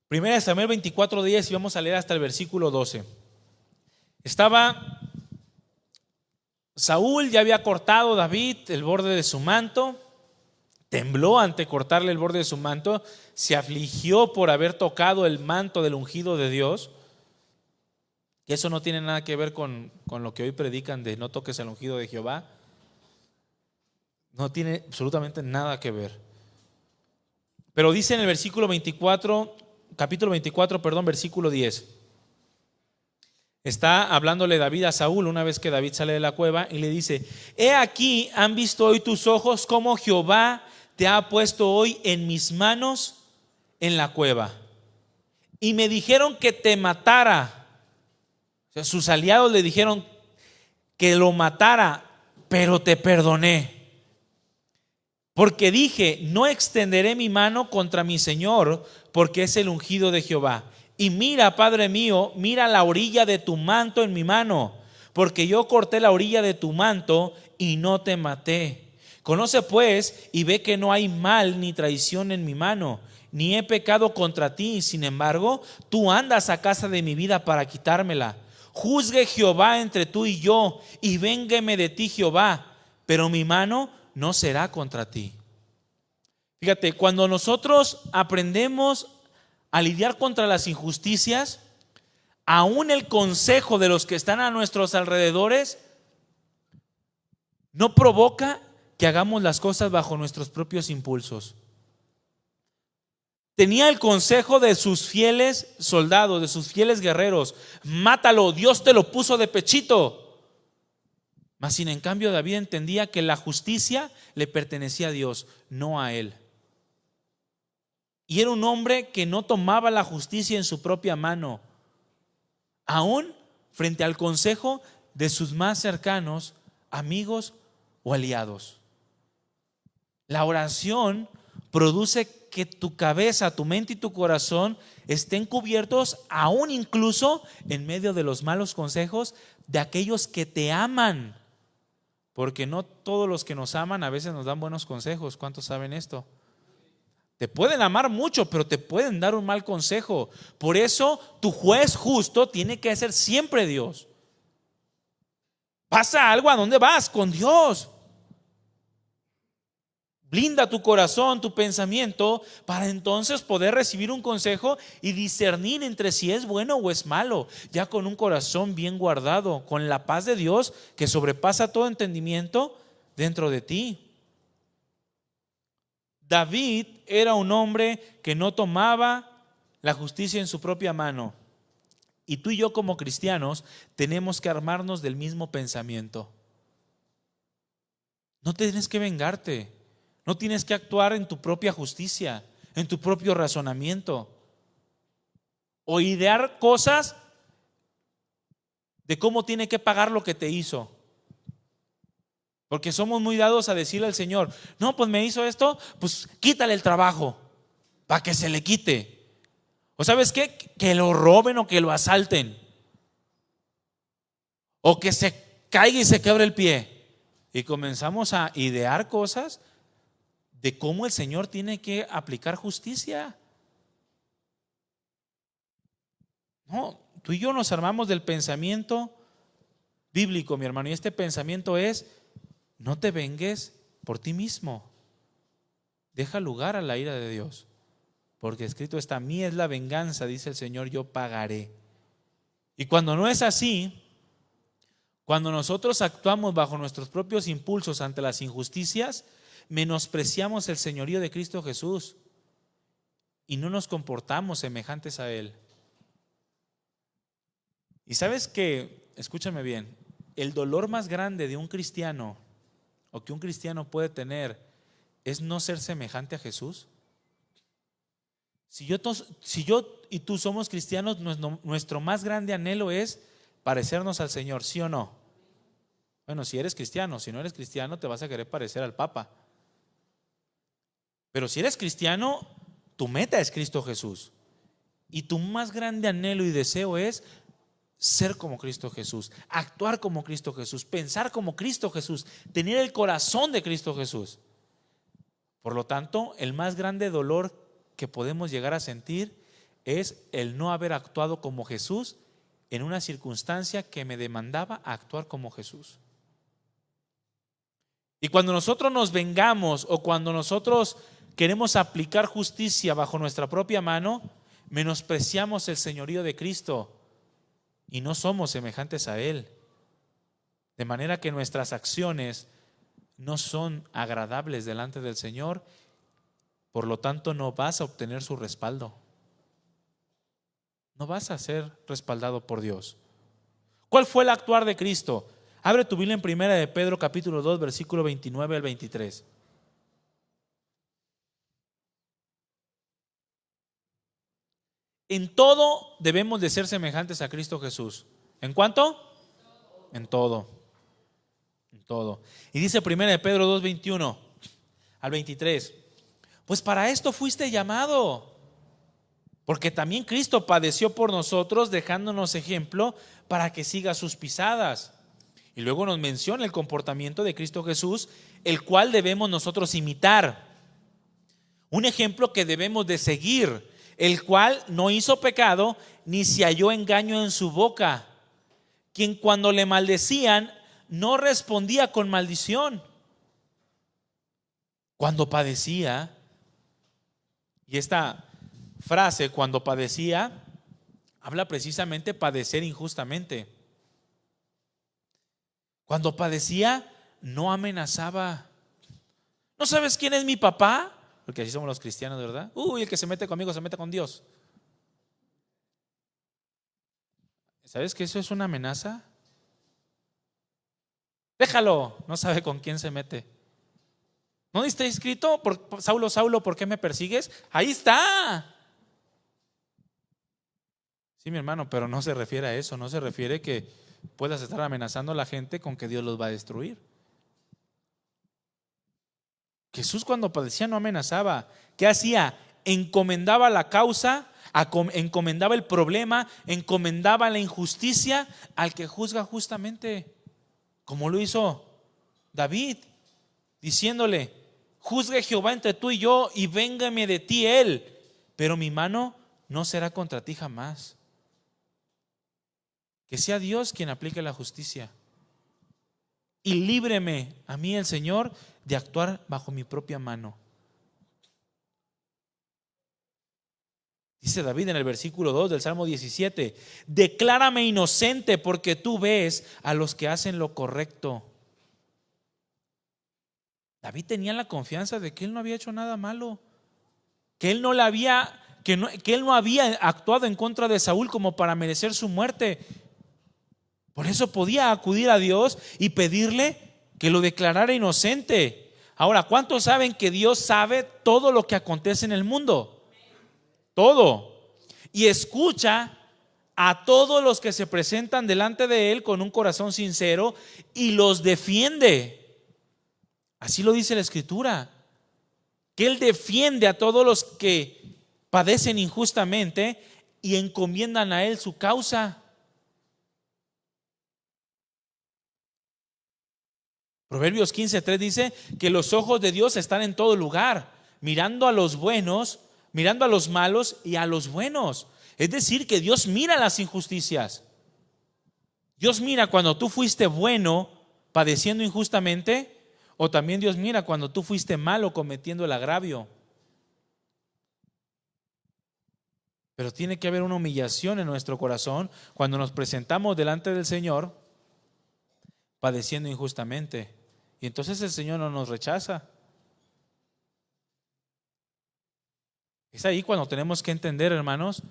Primera de Samuel 24:10 y vamos a leer hasta el versículo 12. Saúl ya había cortado David el borde de su manto, tembló ante cortarle el borde de su manto, se afligió por haber tocado el manto del ungido de Dios, que eso no tiene nada que ver con lo que hoy predican de no toques al ungido de Jehová, no tiene absolutamente nada que ver. Pero dice en el versículo 24, capítulo 24, versículo 10. Está hablándole David a Saúl una vez que David sale de la cueva y le dice: he aquí, han visto hoy tus ojos cómo Jehová te ha puesto hoy en mis manos en la cueva. Y me dijeron que te matara. O sea, sus aliados le dijeron que lo matara, pero te perdoné. Porque dije: no extenderé mi mano contra mi Señor, porque es el ungido de Jehová. Y mira, Padre mío, mira la orilla de tu manto en mi mano, porque yo corté la orilla de tu manto y no te maté. Conoce pues y ve que no hay mal ni traición en mi mano, ni he pecado contra ti. Sin embargo, tú andas a casa de mi vida para quitármela. Juzgue Jehová entre tú y yo, y véngueme de ti Jehová, pero mi mano no será contra ti. Fíjate, cuando nosotros aprendemos a lidiar contra las injusticias, aún el consejo de los que están a nuestros alrededores no provoca que hagamos las cosas bajo nuestros propios impulsos. Tenía el consejo de sus fieles soldados, de sus fieles guerreros: mátalo, Dios te lo puso de pechito. Mas sin en cambio David entendía que la justicia le pertenecía a Dios, no a él. Y era un hombre que no tomaba la justicia en su propia mano, aún frente al consejo de sus más cercanos amigos o aliados. La oración produce que tu cabeza, tu mente y tu corazón estén cubiertos, aún incluso en medio de los malos consejos de aquellos que te aman. Porque no todos los que nos aman a veces nos dan buenos consejos. ¿Cuántos saben esto? Te pueden amar mucho, pero te pueden dar un mal consejo. Por eso tu juez justo tiene que ser siempre Dios. ¿Pasa algo? ¿A dónde vas? Con Dios. Blinda tu corazón, tu pensamiento, para entonces poder recibir un consejo y discernir entre si es bueno o es malo, ya con un corazón bien guardado, con la paz de Dios que sobrepasa todo entendimiento dentro de ti. David era un hombre que no tomaba la justicia en su propia mano. Y tú y yo como cristianos tenemos que armarnos del mismo pensamiento. No tienes que vengarte. No tienes que actuar en tu propia justicia, en tu propio razonamiento, o idear cosas de cómo tiene que pagar lo que te hizo. Porque somos muy dados a decirle al Señor: no, pues me hizo esto, pues quítale el trabajo para que se le quite. O ¿sabes qué? Que lo roben o que lo asalten, o que se caiga y se quebre el pie. Y comenzamos a idear cosas de cómo el Señor tiene que aplicar justicia. No, tú y yo nos armamos del pensamiento bíblico, mi hermano, y este pensamiento es: no te vengues por ti mismo, deja lugar a la ira de Dios, porque escrito está: mía es la venganza, dice el Señor, yo pagaré. Y cuando no es así, cuando nosotros actuamos bajo nuestros propios impulsos ante las injusticias, menospreciamos el señorío de Cristo Jesús y no nos comportamos semejantes a Él. Y sabes que, escúchame bien, el dolor más grande de un cristiano o que un cristiano puede tener es no ser semejante a Jesús. Si yo y tú somos cristianos, nuestro más grande anhelo es parecernos al Señor, ¿sí o no? Bueno, si eres cristiano, si no eres cristiano te vas a querer parecer al Papa. Pero si eres cristiano, Tu meta es Cristo Jesús. Y tu más grande anhelo y deseo es ser como Cristo Jesús, actuar como Cristo Jesús, pensar como Cristo Jesús, tener el corazón de Cristo Jesús. Por lo tanto, el más grande dolor que podemos llegar a sentir es el no haber actuado como Jesús en una circunstancia que me demandaba actuar como Jesús. Y cuando nosotros nos vengamos o cuando nosotros queremos aplicar justicia bajo nuestra propia mano, menospreciamos el señorío de Cristo y no somos semejantes a Él. De manera que nuestras acciones no son agradables delante del Señor, por lo tanto no vas a obtener su respaldo. No vas a ser respaldado por Dios. ¿Cuál fue el actuar de Cristo? Abre tu Biblia en Primera de Pedro capítulo 2 versículo 29 al 23. En todo debemos de ser semejantes a Cristo Jesús. ¿En cuánto? En todo. En todo. Y dice Primera de Pedro 2, 21 al 23. Pues para esto fuiste llamado, porque también Cristo padeció por nosotros, dejándonos ejemplo para que siga sus pisadas. Y luego nos menciona el comportamiento de Cristo Jesús, el cual debemos nosotros imitar. Un ejemplo que debemos de seguir, el cual no hizo pecado, ni se halló engaño en su boca, quien cuando le maldecían no respondía con maldición. Cuando padecía, y esta frase, cuando padecía, habla precisamente padecer injustamente. Cuando padecía, no amenazaba. ¿No sabes quién es mi papá? Porque así somos los cristianos, ¿verdad? El que se mete conmigo se mete con Dios. ¿Sabes que eso es una amenaza? Déjalo, no sabe con quién se mete. ¿No está escrito? Saulo, Saulo, ¿por qué me persigues? Ahí está. Sí, mi hermano, pero no se refiere a eso. No se refiere que puedas estar amenazando a la gente con que Dios los va a destruir. Jesús cuando padecía no amenazaba. ¿Qué hacía? Encomendaba la causa, encomendaba el problema, encomendaba la injusticia al que juzga justamente, como lo hizo David, diciéndole: juzgue Jehová entre tú y yo y véngame de ti él, pero mi mano no será contra ti jamás. Que sea Dios quien aplique la justicia. Y líbreme a mí el Señor de actuar bajo mi propia mano. Dice David en el versículo 2 del Salmo 17: declárame inocente porque tú ves a los que hacen lo correcto. David tenía la confianza de que él no había hecho nada malo, que él no había actuado en contra de Saúl como para merecer su muerte. Por eso podía acudir a Dios y pedirle que lo declarara inocente. Ahora, ¿cuántos saben que Dios sabe todo lo que acontece en el mundo? Todo. Y escucha a todos los que se presentan delante de Él con un corazón sincero y los defiende. Así lo dice la Escritura, que Él defiende a todos los que padecen injustamente y encomiendan a Él su causa. Proverbios 15:3 dice que los ojos de Dios están en todo lugar, mirando a los buenos, mirando a los malos y a los buenos. Es decir, que Dios mira las injusticias. Dios mira cuando tú fuiste bueno padeciendo injustamente, o también Dios mira cuando tú fuiste malo cometiendo el agravio. Pero tiene que haber una humillación en nuestro corazón cuando nos presentamos delante del Señor padeciendo injustamente. Y entonces el Señor no nos rechaza. Es ahí cuando tenemos que entender, hermanos,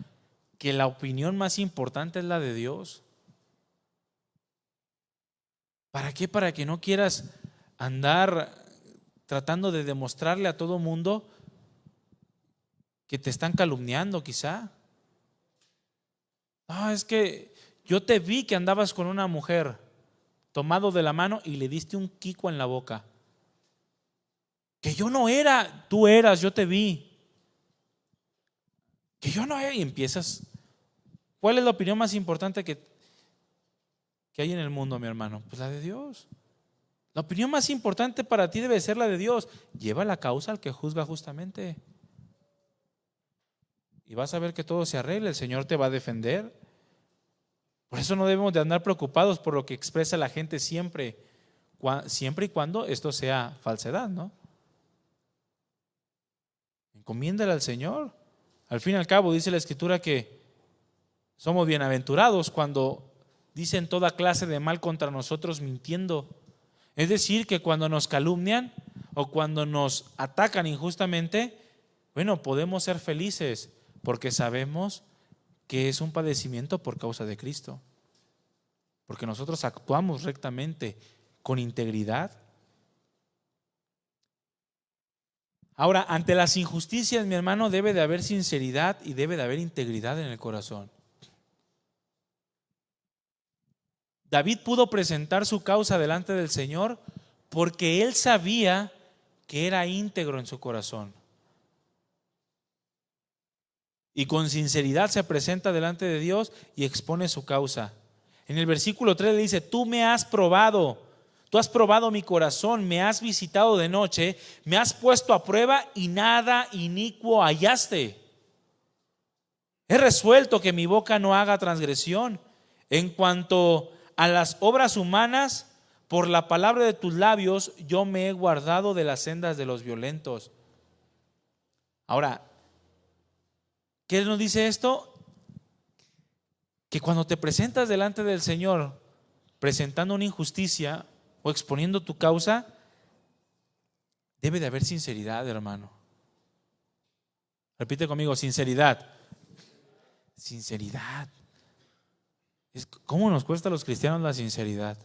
que la opinión más importante es la de Dios. ¿Para qué? Para que no quieras andar tratando de demostrarle a todo mundo que te están calumniando quizá. Es que yo te vi que andabas con una mujer tomado de la mano y le diste un quico en la boca. Que yo no era, tú eras, yo te vi. Que yo no he, y empiezas. ¿Cuál es la opinión más importante que hay en el mundo, mi hermano? Pues la de Dios. La opinión más importante para ti debe ser la de Dios. Lleva la causa al que juzga justamente. Y vas a ver que todo se arregle, el Señor te va a defender. Por eso no debemos de andar preocupados por lo que expresa la gente siempre y cuando esto sea falsedad, ¿no? Encomiéndale al Señor. Al fin y al cabo dice la Escritura que somos bienaventurados cuando dicen toda clase de mal contra nosotros mintiendo. Es decir, que cuando nos calumnian o cuando nos atacan injustamente, bueno, podemos ser felices porque sabemos que es un padecimiento por causa de Cristo. Porque nosotros actuamos rectamente, con integridad. Ahora, ante las injusticias, mi hermano, debe de haber sinceridad y debe de haber integridad en el corazón. David pudo presentar su causa delante del Señor porque él sabía que era íntegro en su corazón. Y con sinceridad se presenta delante de Dios y expone su causa. En el versículo 3 le dice: tú me has probado, tú has probado mi corazón, me has visitado de noche, me has puesto a prueba y nada inicuo hallaste. He resuelto que mi boca no haga transgresión. En cuanto a las obras humanas, por la palabra de tus labios yo me he guardado de las sendas de los violentos. Ahora, ¿qué nos dice esto? Que cuando te presentas delante del Señor presentando una injusticia o exponiendo tu causa, debe de haber sinceridad, hermano. Repite conmigo: sinceridad. Sinceridad. ¿Cómo nos cuesta a los cristianos la sinceridad?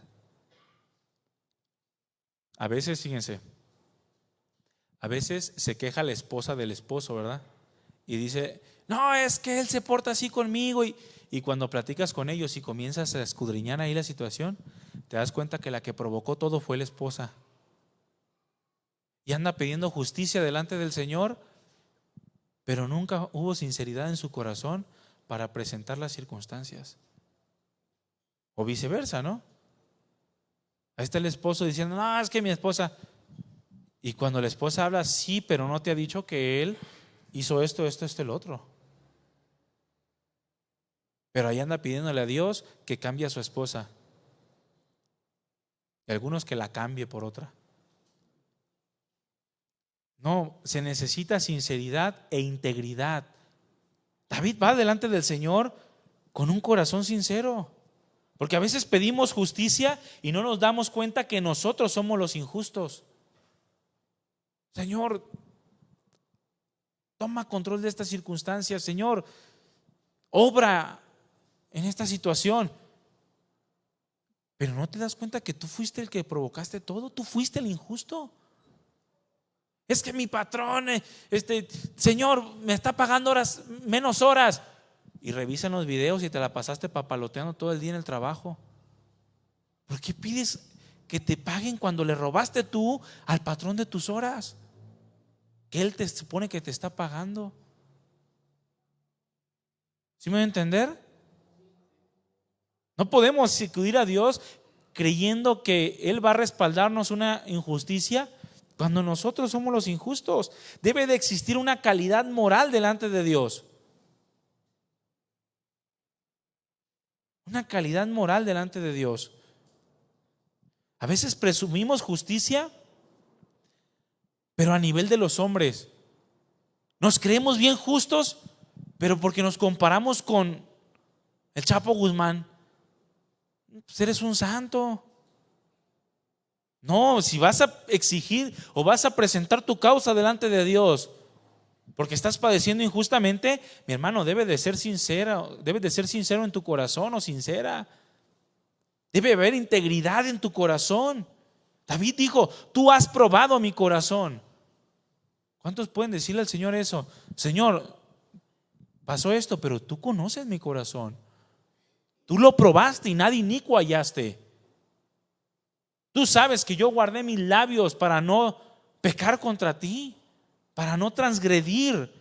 A veces, fíjense, a veces se queja la esposa del esposo, ¿verdad? Y dice: no, es que él se porta así conmigo. Y cuando platicas con ellos y comienzas a escudriñar ahí la situación, te das cuenta que la que provocó todo fue la esposa. Y anda pidiendo justicia delante del Señor, pero nunca hubo sinceridad en su corazón para presentar las circunstancias. O viceversa, ¿no? Ahí está el esposo diciendo: no, es que mi esposa. Y cuando la esposa habla: sí, pero no te ha dicho que él hizo esto, el otro. Pero ahí anda pidiéndole a Dios que cambie a su esposa. Y algunos que la cambie por otra. No, se necesita sinceridad e integridad. David va delante del Señor con un corazón sincero. Porque a veces pedimos justicia y no nos damos cuenta que nosotros somos los injustos. Señor, toma control de estas circunstancias. Señor, obra en esta situación. Pero no te das cuenta que tú fuiste el que provocaste todo. Tú fuiste el injusto. Es que mi patrón, Señor, me está pagando menos horas. Y revisan los videos y te la pasaste papaloteando todo el día en el trabajo. ¿Por qué pides que te paguen cuando le robaste tú al patrón de tus horas? Que él te supone que te está pagando. ¿Sí me voy a entender? No podemos acudir a Dios creyendo que Él va a respaldarnos una injusticia cuando nosotros somos los injustos. Debe de existir una calidad moral delante de Dios. Una calidad moral delante de Dios. A veces presumimos justicia, pero a nivel de los hombres. Nos creemos bien justos, pero porque nos comparamos con el Chapo Guzmán, pues eres un santo. No, si vas a exigir o vas a presentar tu causa delante de Dios porque estás padeciendo injustamente, mi hermano, debe de ser sincero en tu corazón o sincera. Debe haber integridad en tu corazón. David dijo: tú has probado mi corazón. ¿Cuántos pueden decirle al Señor eso? Señor, pasó esto, pero tú conoces mi corazón. Tú lo probaste y nada inicuo hallaste. Tú sabes que yo guardé mis labios para no pecar contra ti, para no transgredir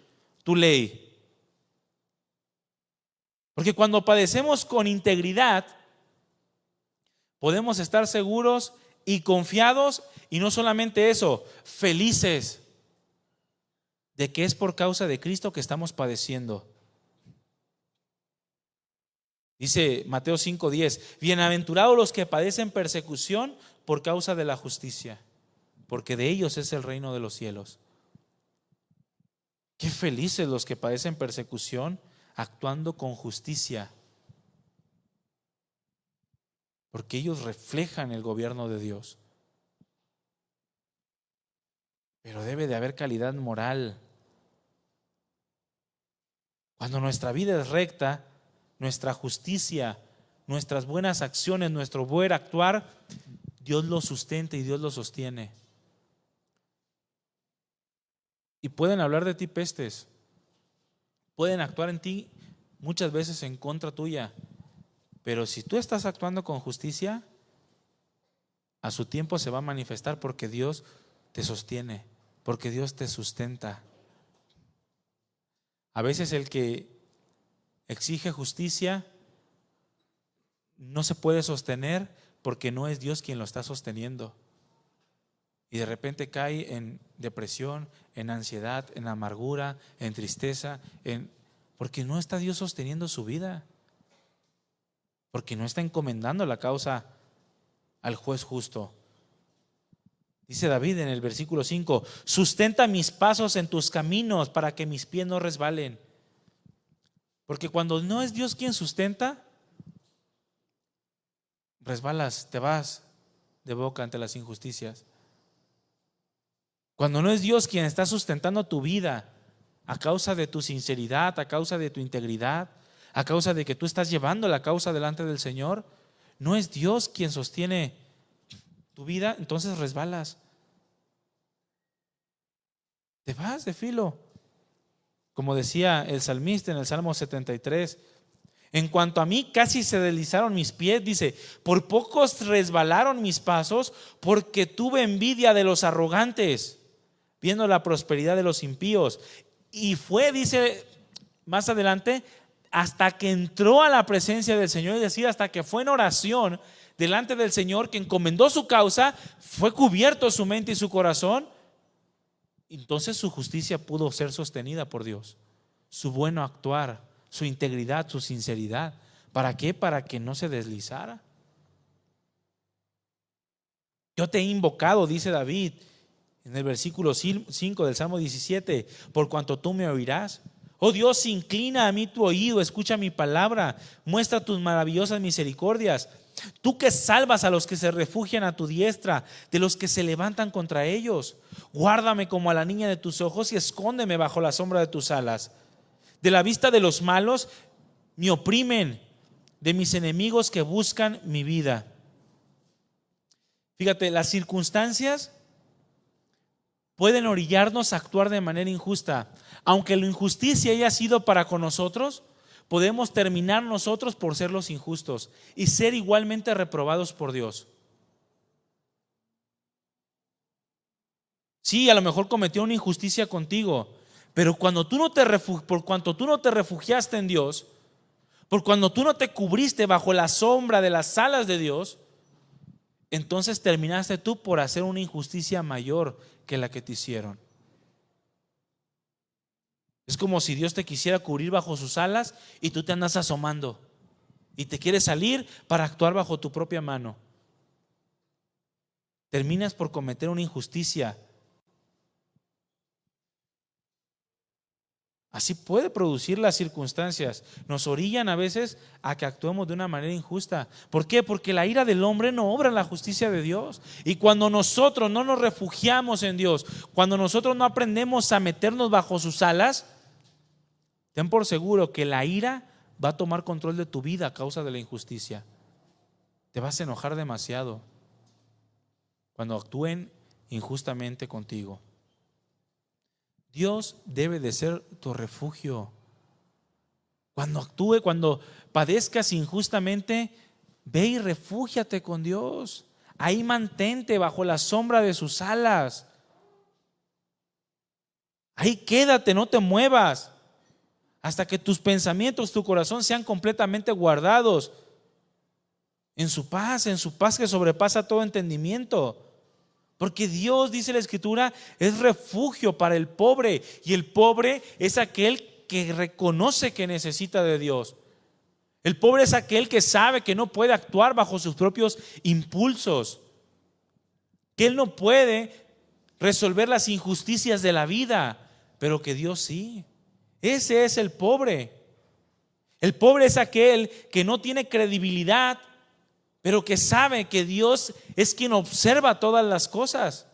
tu ley. Porque cuando padecemos con integridad, podemos estar seguros y confiados, y no solamente eso, felices de que es por causa de Cristo que estamos padeciendo. Dice Mateo 5:10, bienaventurados los que padecen persecución por causa de la justicia, porque de ellos es el reino de los cielos. Qué felices los que padecen persecución actuando con justicia, porque ellos reflejan el gobierno de Dios. Pero debe de haber calidad moral. Cuando nuestra vida es recta, nuestra justicia, nuestras buenas acciones, nuestro buen actuar, Dios lo sustenta y Dios lo sostiene. Y pueden hablar de ti pestes, pueden actuar en ti muchas veces en contra tuya, pero si tú estás actuando con justicia, a su tiempo se va a manifestar, porque Dios te sostiene, porque Dios te sustenta. A veces el que exige justicia no se puede sostener porque no es Dios quien lo está sosteniendo. Y de repente cae en depresión, en ansiedad, en amargura, en tristeza, porque no está Dios sosteniendo su vida, porque no está encomendando la causa al juez justo. Dice David en el versículo 5, sustenta mis pasos en tus caminos para que mis pies no resbalen. Porque cuando no es Dios quien sustenta, resbalas, te vas de boca ante las injusticias. Cuando no es Dios quien está sustentando tu vida a causa de tu sinceridad, a causa de tu integridad, a causa de que tú estás llevando la causa delante del Señor, no es Dios quien sostiene tu vida, entonces resbalas. Te vas de filo. Como decía el salmista en el Salmo 73, en cuanto a mí casi se deslizaron mis pies, dice, por pocos resbalaron mis pasos, porque tuve envidia de los arrogantes, viendo la prosperidad de los impíos. Y fue, dice más adelante, hasta que entró a la presencia del Señor, es decir, hasta que fue en oración delante del Señor, que encomendó su causa, fue cubierto su mente y su corazón. Entonces su justicia pudo ser sostenida por Dios, su bueno actuar, su integridad, su sinceridad. ¿Para qué? Para que no se deslizara. Yo te he invocado, dice David en el versículo 5 del Salmo 17, por cuanto tú me oirás. Oh Dios, inclina a mí tu oído, escucha mi palabra, muestra tus maravillosas misericordias. Tú que salvas a los que se refugian a tu diestra, de los que se levantan contra ellos. Guárdame como a la niña de tus ojos y escóndeme bajo la sombra de tus alas. De la vista de los malos me oprimen, de mis enemigos que buscan mi vida. Fíjate, las circunstancias pueden orillarnos a actuar de manera injusta. Aunque la injusticia haya sido para con nosotros, podemos terminar nosotros por ser los injustos y ser igualmente reprobados por Dios. Sí, a lo mejor cometió una injusticia contigo, pero por cuanto tú no te refugiaste en Dios, por cuando tú no te cubriste bajo la sombra de las alas de Dios, entonces terminaste tú por hacer una injusticia mayor que la que te hicieron. Es como si Dios te quisiera cubrir bajo sus alas y tú te andas asomando y te quieres salir para actuar bajo tu propia mano. Terminas por cometer una injusticia. Así puede producir las circunstancias. Nos orillan a veces a que actuemos de una manera injusta. ¿Por qué? Porque la ira del hombre no obra en la justicia de Dios. Y cuando nosotros no nos refugiamos en Dios, cuando nosotros no aprendemos a meternos bajo sus alas, ten por seguro que la ira va a tomar control de tu vida a causa de la injusticia. Te vas a enojar demasiado cuando actúen injustamente contigo. Dios debe de ser tu refugio. Cuando padezcas injustamente, ve y refúgiate con Dios. Ahí mantente bajo la sombra de sus alas. Ahí quédate, no te muevas. hasta que tus pensamientos, tu corazón sean completamente guardados en su paz que sobrepasa todo entendimiento. Porque Dios, dice la Escritura, es refugio para el pobre, y el pobre es aquel que reconoce que necesita de Dios. El pobre es aquel que sabe que no puede actuar bajo sus propios impulsos, que él no puede resolver las injusticias de la vida, pero que Dios sí. Ese es el pobre. El pobre es aquel que no tiene credibilidad, pero que sabe que Dios es quien observa todas las cosas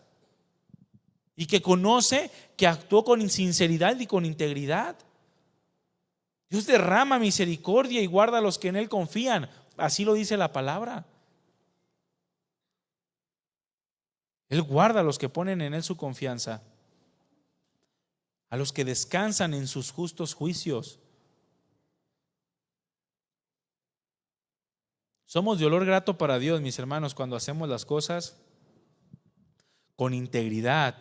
y que conoce que actuó con sinceridad y con integridad. Dios derrama misericordia y guarda a los que en Él confían. Así lo dice la palabra. Él guarda a los que ponen en Él su confianza, a los que descansan en sus justos juicios. Somos de olor grato para Dios, mis hermanos, cuando hacemos las cosas con integridad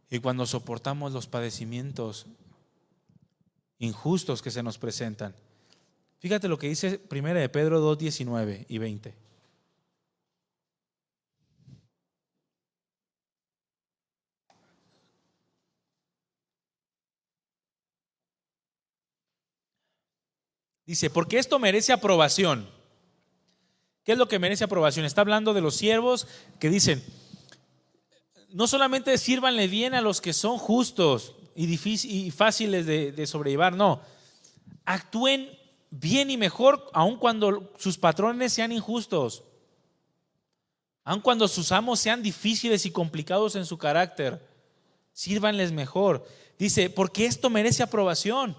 y cuando soportamos los padecimientos injustos que se nos presentan. Fíjate lo que dice 1 de Pedro 2, 19 y 20. Dice, porque esto merece aprobación. ¿Qué es lo que merece aprobación? Está hablando de los siervos que dicen, no solamente sírvanle bien a los que son justos y fáciles de sobrellevar, no, actúen bien y mejor aun cuando sus patrones sean injustos, aun cuando sus amos sean difíciles y complicados en su carácter, sírvanles mejor. Dice, porque esto merece aprobación.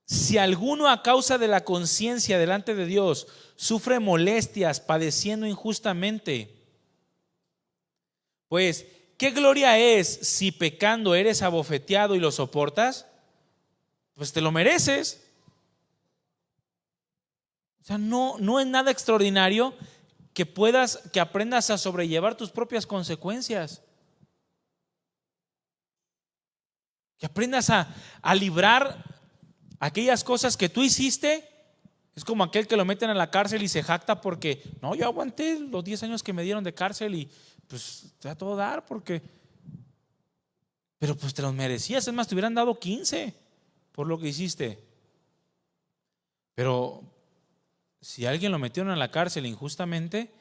Si alguno a causa de la conciencia delante de Dios sufre molestias padeciendo injustamente, pues ¿qué gloria es si pecando eres abofeteado y lo soportas? Pues te lo mereces. O sea, no es nada extraordinario que aprendas a sobrellevar tus propias consecuencias. Que aprendas a librar aquellas cosas que tú hiciste. Es como aquel que lo meten a la cárcel y se jacta porque, no, yo aguanté los 10 años que me dieron de cárcel y pues te va a todo dar pero pues te los merecías. Es más, te hubieran dado 15 por lo que hiciste. Pero si alguien lo metieron a la cárcel injustamente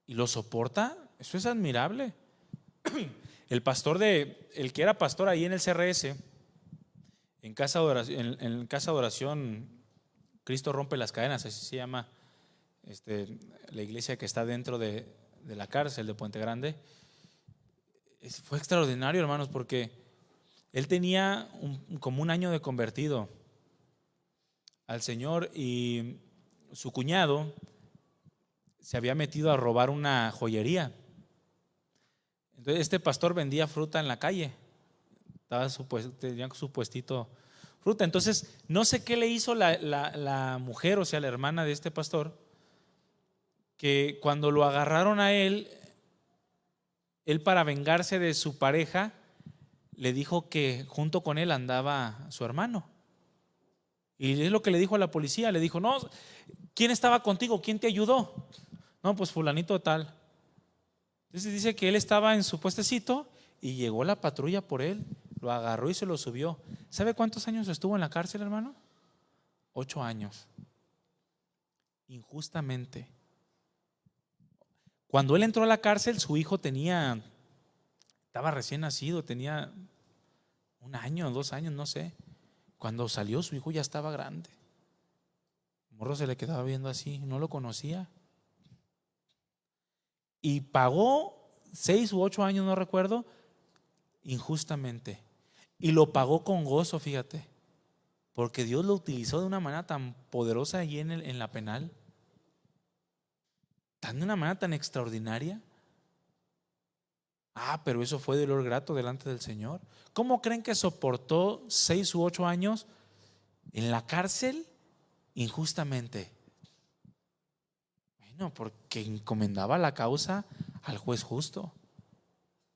y lo soporta, eso es admirable. El que era pastor ahí en el CRS, en casa de oración, Cristo rompe las cadenas, así se llama la iglesia que está dentro de la cárcel de Puente Grande. Fue extraordinario, hermanos, porque él tenía como un año de convertido al Señor y su cuñado se había metido a robar una joyería. Entonces este pastor vendía fruta en la calle, tenía su puestito fruta. Entonces no sé qué le hizo la mujer, o sea la hermana de este pastor, que cuando lo agarraron a él para vengarse de su pareja, le dijo que junto con él andaba su hermano. Y es lo que le dijo a la policía. Le dijo, no, ¿quién estaba contigo? ¿Quién te ayudó? No, pues fulanito tal. Entonces dice que él estaba en su puestecito y llegó la patrulla por él, lo agarró y se lo subió. ¿Sabe cuántos años estuvo en la cárcel, hermano? 8 años. Injustamente. Cuando él entró a la cárcel, su hijo estaba recién nacido, tenía 1 año, 2 años, no sé. Cuando salió, su hijo ya estaba grande. El morro se le quedaba viendo así, no lo conocía. Y pagó 6 u 8 años, no recuerdo, injustamente. Y lo pagó con gozo, fíjate, porque Dios lo utilizó de una manera tan poderosa allí en la penal, de una manera tan extraordinaria. Pero eso fue dolor grato delante del Señor. ¿Cómo creen que soportó 6 u 8 años en la cárcel injustamente? Bueno, porque encomendaba la causa al juez justo.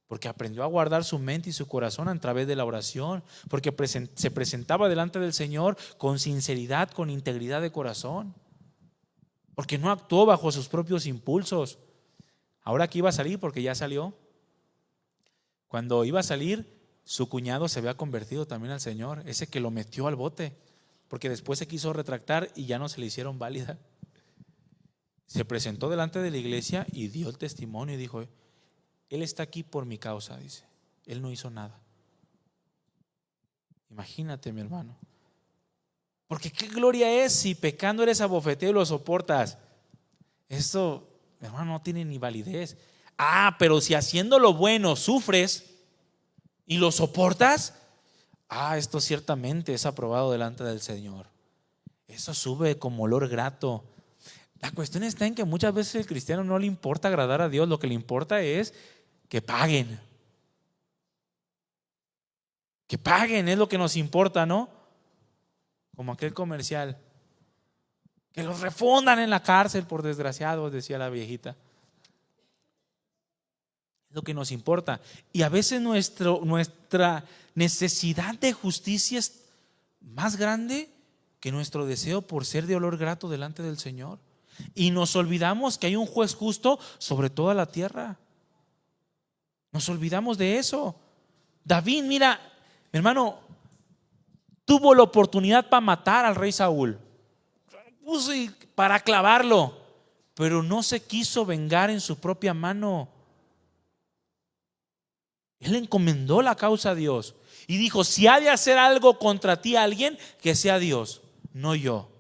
porque aprendió a guardar su mente y su corazón a través de la oración, porque se presentaba delante del Señor con sinceridad, con integridad de corazón, porque no actuó bajo sus propios impulsos. Ahora que iba a salir, porque ya salió, cuando iba a salir, su cuñado se había convertido también al Señor, ese que lo metió al bote, porque después se quiso retractar y ya no se le hicieron válida. Se presentó delante de la iglesia y dio el testimonio y dijo: Él está aquí por mi causa, dice. Él no hizo nada. Imagínate, mi hermano. Porque qué gloria es si pecando eres abofeteado y lo soportas. Esto, mi hermano, no tiene ni validez. Pero si haciendo lo bueno sufres y lo soportas, esto ciertamente es aprobado delante del Señor. Eso sube como olor grato. La cuestión está en que muchas veces al cristiano no le importa agradar a Dios, lo que le importa es que paguen. Que paguen es lo que nos importa, ¿no? Como aquel comercial. Que los refundan en la cárcel por desgraciados, decía la viejita. Es lo que nos importa. Y a veces nuestra necesidad de justicia es más grande que nuestro deseo por ser de olor grato delante del Señor. Y nos olvidamos que hay un juez justo sobre toda la tierra. Nos olvidamos de eso. David, mira, mi hermano, tuvo la oportunidad para matar al rey Saúl, para clavarlo, pero no se quiso vengar en su propia mano. Él encomendó la causa a Dios y dijo: si ha de hacer algo contra ti alguien, que sea Dios, no yo.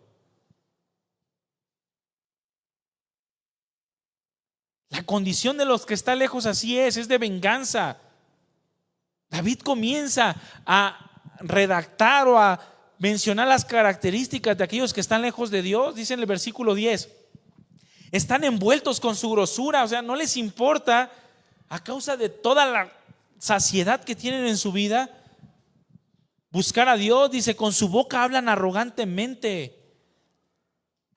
La condición de los que está lejos así es de venganza. David comienza a redactar o a mencionar las características de aquellos que están lejos de Dios. Dice en el versículo 10: están envueltos con su grosura, o sea, no les importa, a causa de toda la saciedad que tienen en su vida, buscar a Dios. Dice: con su boca hablan arrogantemente.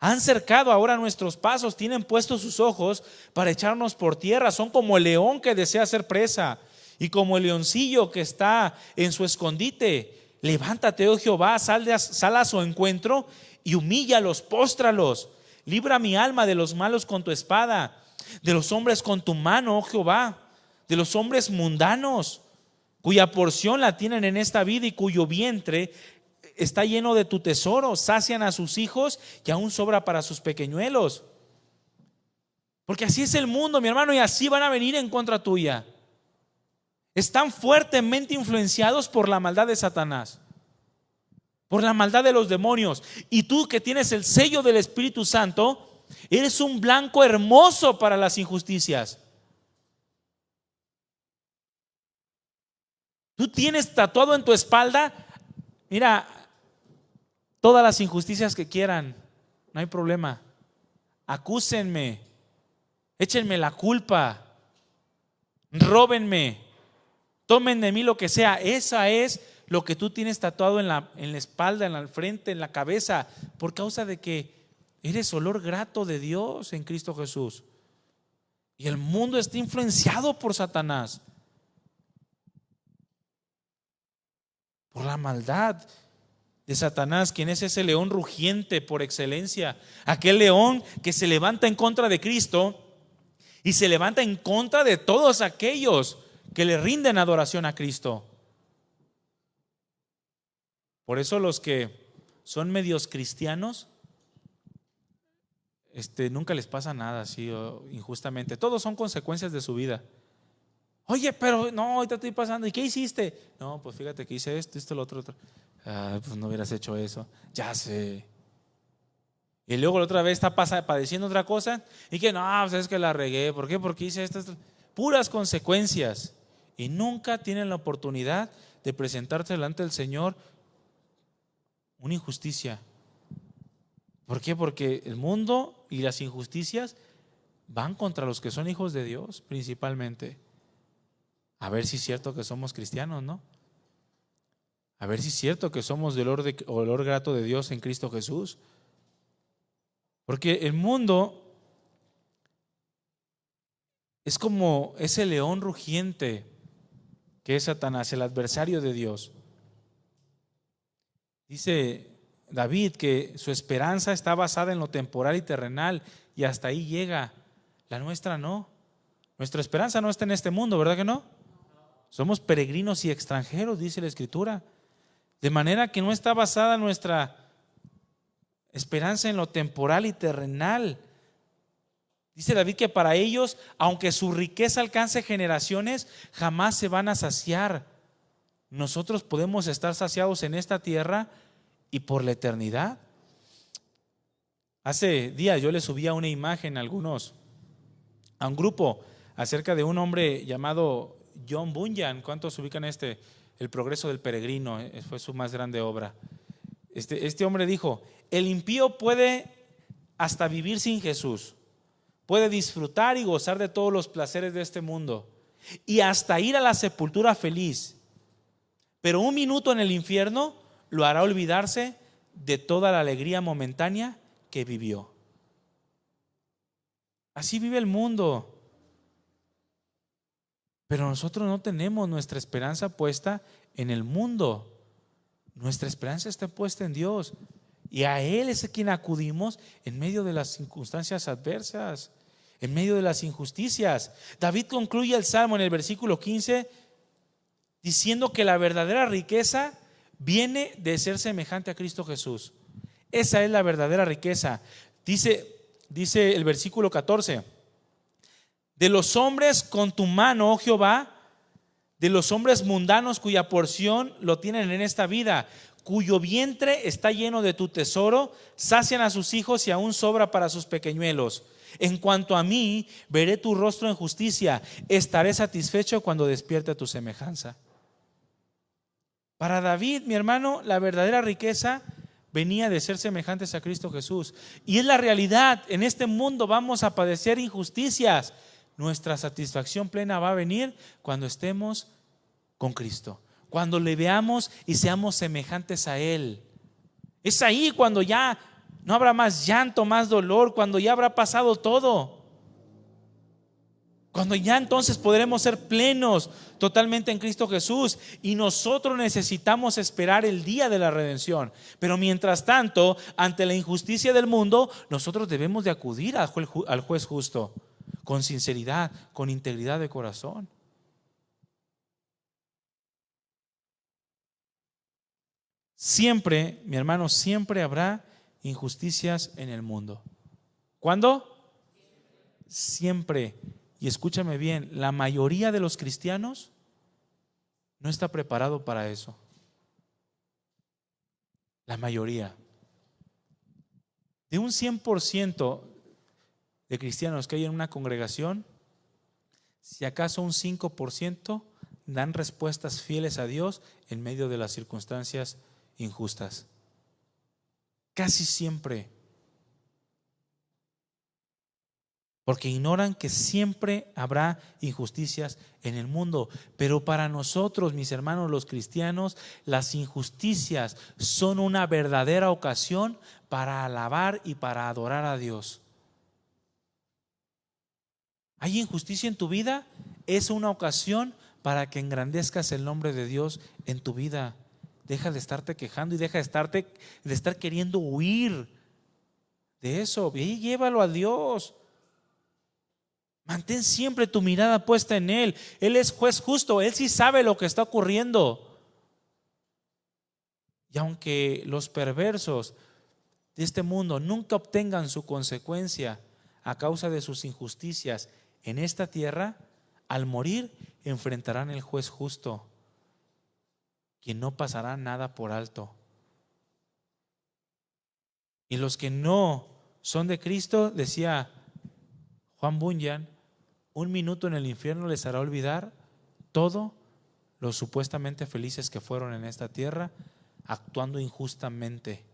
Han cercado ahora nuestros pasos, tienen puestos sus ojos para echarnos por tierra. Son como el león que desea ser presa y como el leoncillo que está en su escondite. Levántate, oh Jehová, sal a su encuentro y humíllalos, póstralos. Libra mi alma de los malos con tu espada, de los hombres con tu mano, oh Jehová, de los hombres mundanos, cuya porción la tienen en esta vida y cuyo vientre está lleno de tu tesoro. Sacian a sus hijos y aún sobra para sus pequeñuelos. Porque así es el mundo, mi hermano, y así van a venir en contra tuya. Están fuertemente influenciados por la maldad de Satanás, por la maldad de los demonios. Y tú, que tienes el sello del Espíritu Santo, eres un blanco hermoso para las injusticias. Tú tienes tatuado en tu espalda, mira, todas las injusticias que quieran, no hay problema. Acúsenme, échenme la culpa, róbenme, tomen de mí lo que sea. Esa es lo que tú tienes tatuado en la espalda, en la frente, en la cabeza, por causa de que eres olor grato de Dios en Cristo Jesús. Y el mundo está influenciado por Satanás, por la maldad de Satanás, quien es ese león rugiente por excelencia, aquel león que se levanta en contra de Cristo y se levanta en contra de todos aquellos que le rinden adoración a Cristo. Por eso los que son medios cristianos, nunca les pasa nada así injustamente. Todos son consecuencias de su vida. Oye, pero no, ahorita estoy pasando. ¿Y qué hiciste? No, pues fíjate que hice esto, lo otro. Pues no hubieras hecho eso. Ya sé. Y luego la otra vez está padeciendo otra cosa. Y que no, pues es que la regué. ¿Por qué? Porque hice estas puras consecuencias. Y nunca tienen la oportunidad de presentarse delante del Señor una injusticia. ¿Por qué? Porque el mundo y las injusticias van contra los que son hijos de Dios principalmente. A ver si es cierto que somos cristianos, ¿no? A ver si es cierto que somos de olor grato de Dios en Cristo Jesús. Porque el mundo es como ese león rugiente que es Satanás, el adversario de Dios. Dice David que su esperanza está basada en lo temporal y terrenal, y hasta ahí llega. La nuestra no. Nuestra esperanza no está en este mundo, ¿verdad que no? Somos peregrinos y extranjeros, dice la Escritura. De manera que no está basada nuestra esperanza en lo temporal y terrenal. Dice David que para ellos, aunque su riqueza alcance generaciones, jamás se van a saciar. Nosotros podemos estar saciados en esta tierra y por la eternidad. Hace días yo le subía una imagen a un grupo acerca de un hombre llamado John Bunyan. ¿Cuántos ubican El progreso del peregrino? Fue su más grande obra. Este hombre dijo: el impío puede hasta vivir sin Jesús, puede disfrutar y gozar de todos los placeres de este mundo y hasta ir a la sepultura feliz, pero un minuto en el infierno lo hará olvidarse de toda la alegría momentánea que vivió. Así vive el mundo. Pero nosotros no tenemos nuestra esperanza puesta en el mundo. Nuestra esperanza está puesta en Dios, y a Él es a quien acudimos en medio de las circunstancias adversas, en medio de las injusticias. David concluye el Salmo en el versículo 15 diciendo que la verdadera riqueza viene de ser semejante a Cristo Jesús. Esa es la verdadera riqueza. Dice el versículo 14: de los hombres con tu mano, oh Jehová, de los hombres mundanos cuya porción lo tienen en esta vida, cuyo vientre está lleno de tu tesoro, sacian a sus hijos y aún sobra para sus pequeñuelos. En cuanto a mí, veré tu rostro en justicia, estaré satisfecho cuando despierte tu semejanza. Para David, mi hermano, la verdadera riqueza venía de ser semejantes a Cristo Jesús. Y es la realidad. En este mundo vamos a padecer injusticias. Nuestra satisfacción plena va a venir cuando estemos con Cristo, cuando le veamos y seamos semejantes a Él. Es ahí cuando ya no habrá más llanto, más dolor, cuando ya habrá pasado todo, cuando ya entonces podremos ser plenos totalmente en Cristo Jesús. Y nosotros necesitamos esperar el día de la redención. Pero mientras tanto, ante la injusticia del mundo, nosotros debemos de acudir al juez justo, con sinceridad, con integridad de corazón. Siempre, mi hermano, siempre habrá injusticias en el mundo. ¿Cuándo? Siempre. Y escúchame bien, la mayoría de los cristianos no está preparado para eso. La mayoría. De un 100% de cristianos que hay en una congregación, si acaso un 5% dan respuestas fieles a Dios en medio de las circunstancias injustas. Casi siempre. Porque ignoran que siempre habrá injusticias en el mundo. Pero para nosotros, mis hermanos los cristianos, las injusticias son una verdadera ocasión para alabar y para adorar a Dios. ¿Hay injusticia en tu vida? Es una ocasión para que engrandezcas el nombre de Dios en tu vida. Deja de estarte quejando y deja de estar queriendo huir de eso. Ve y llévalo a Dios. Mantén siempre tu mirada puesta en Él. Él es juez justo, Él sí sabe lo que está ocurriendo. Y aunque los perversos de este mundo nunca obtengan su consecuencia a causa de sus injusticias en esta tierra, al morir enfrentarán el juez justo, quien no pasará nada por alto. Y los que no son de Cristo, decía Juan Bunyan, un minuto en el infierno les hará olvidar todo lo supuestamente felices que fueron en esta tierra, actuando injustamente.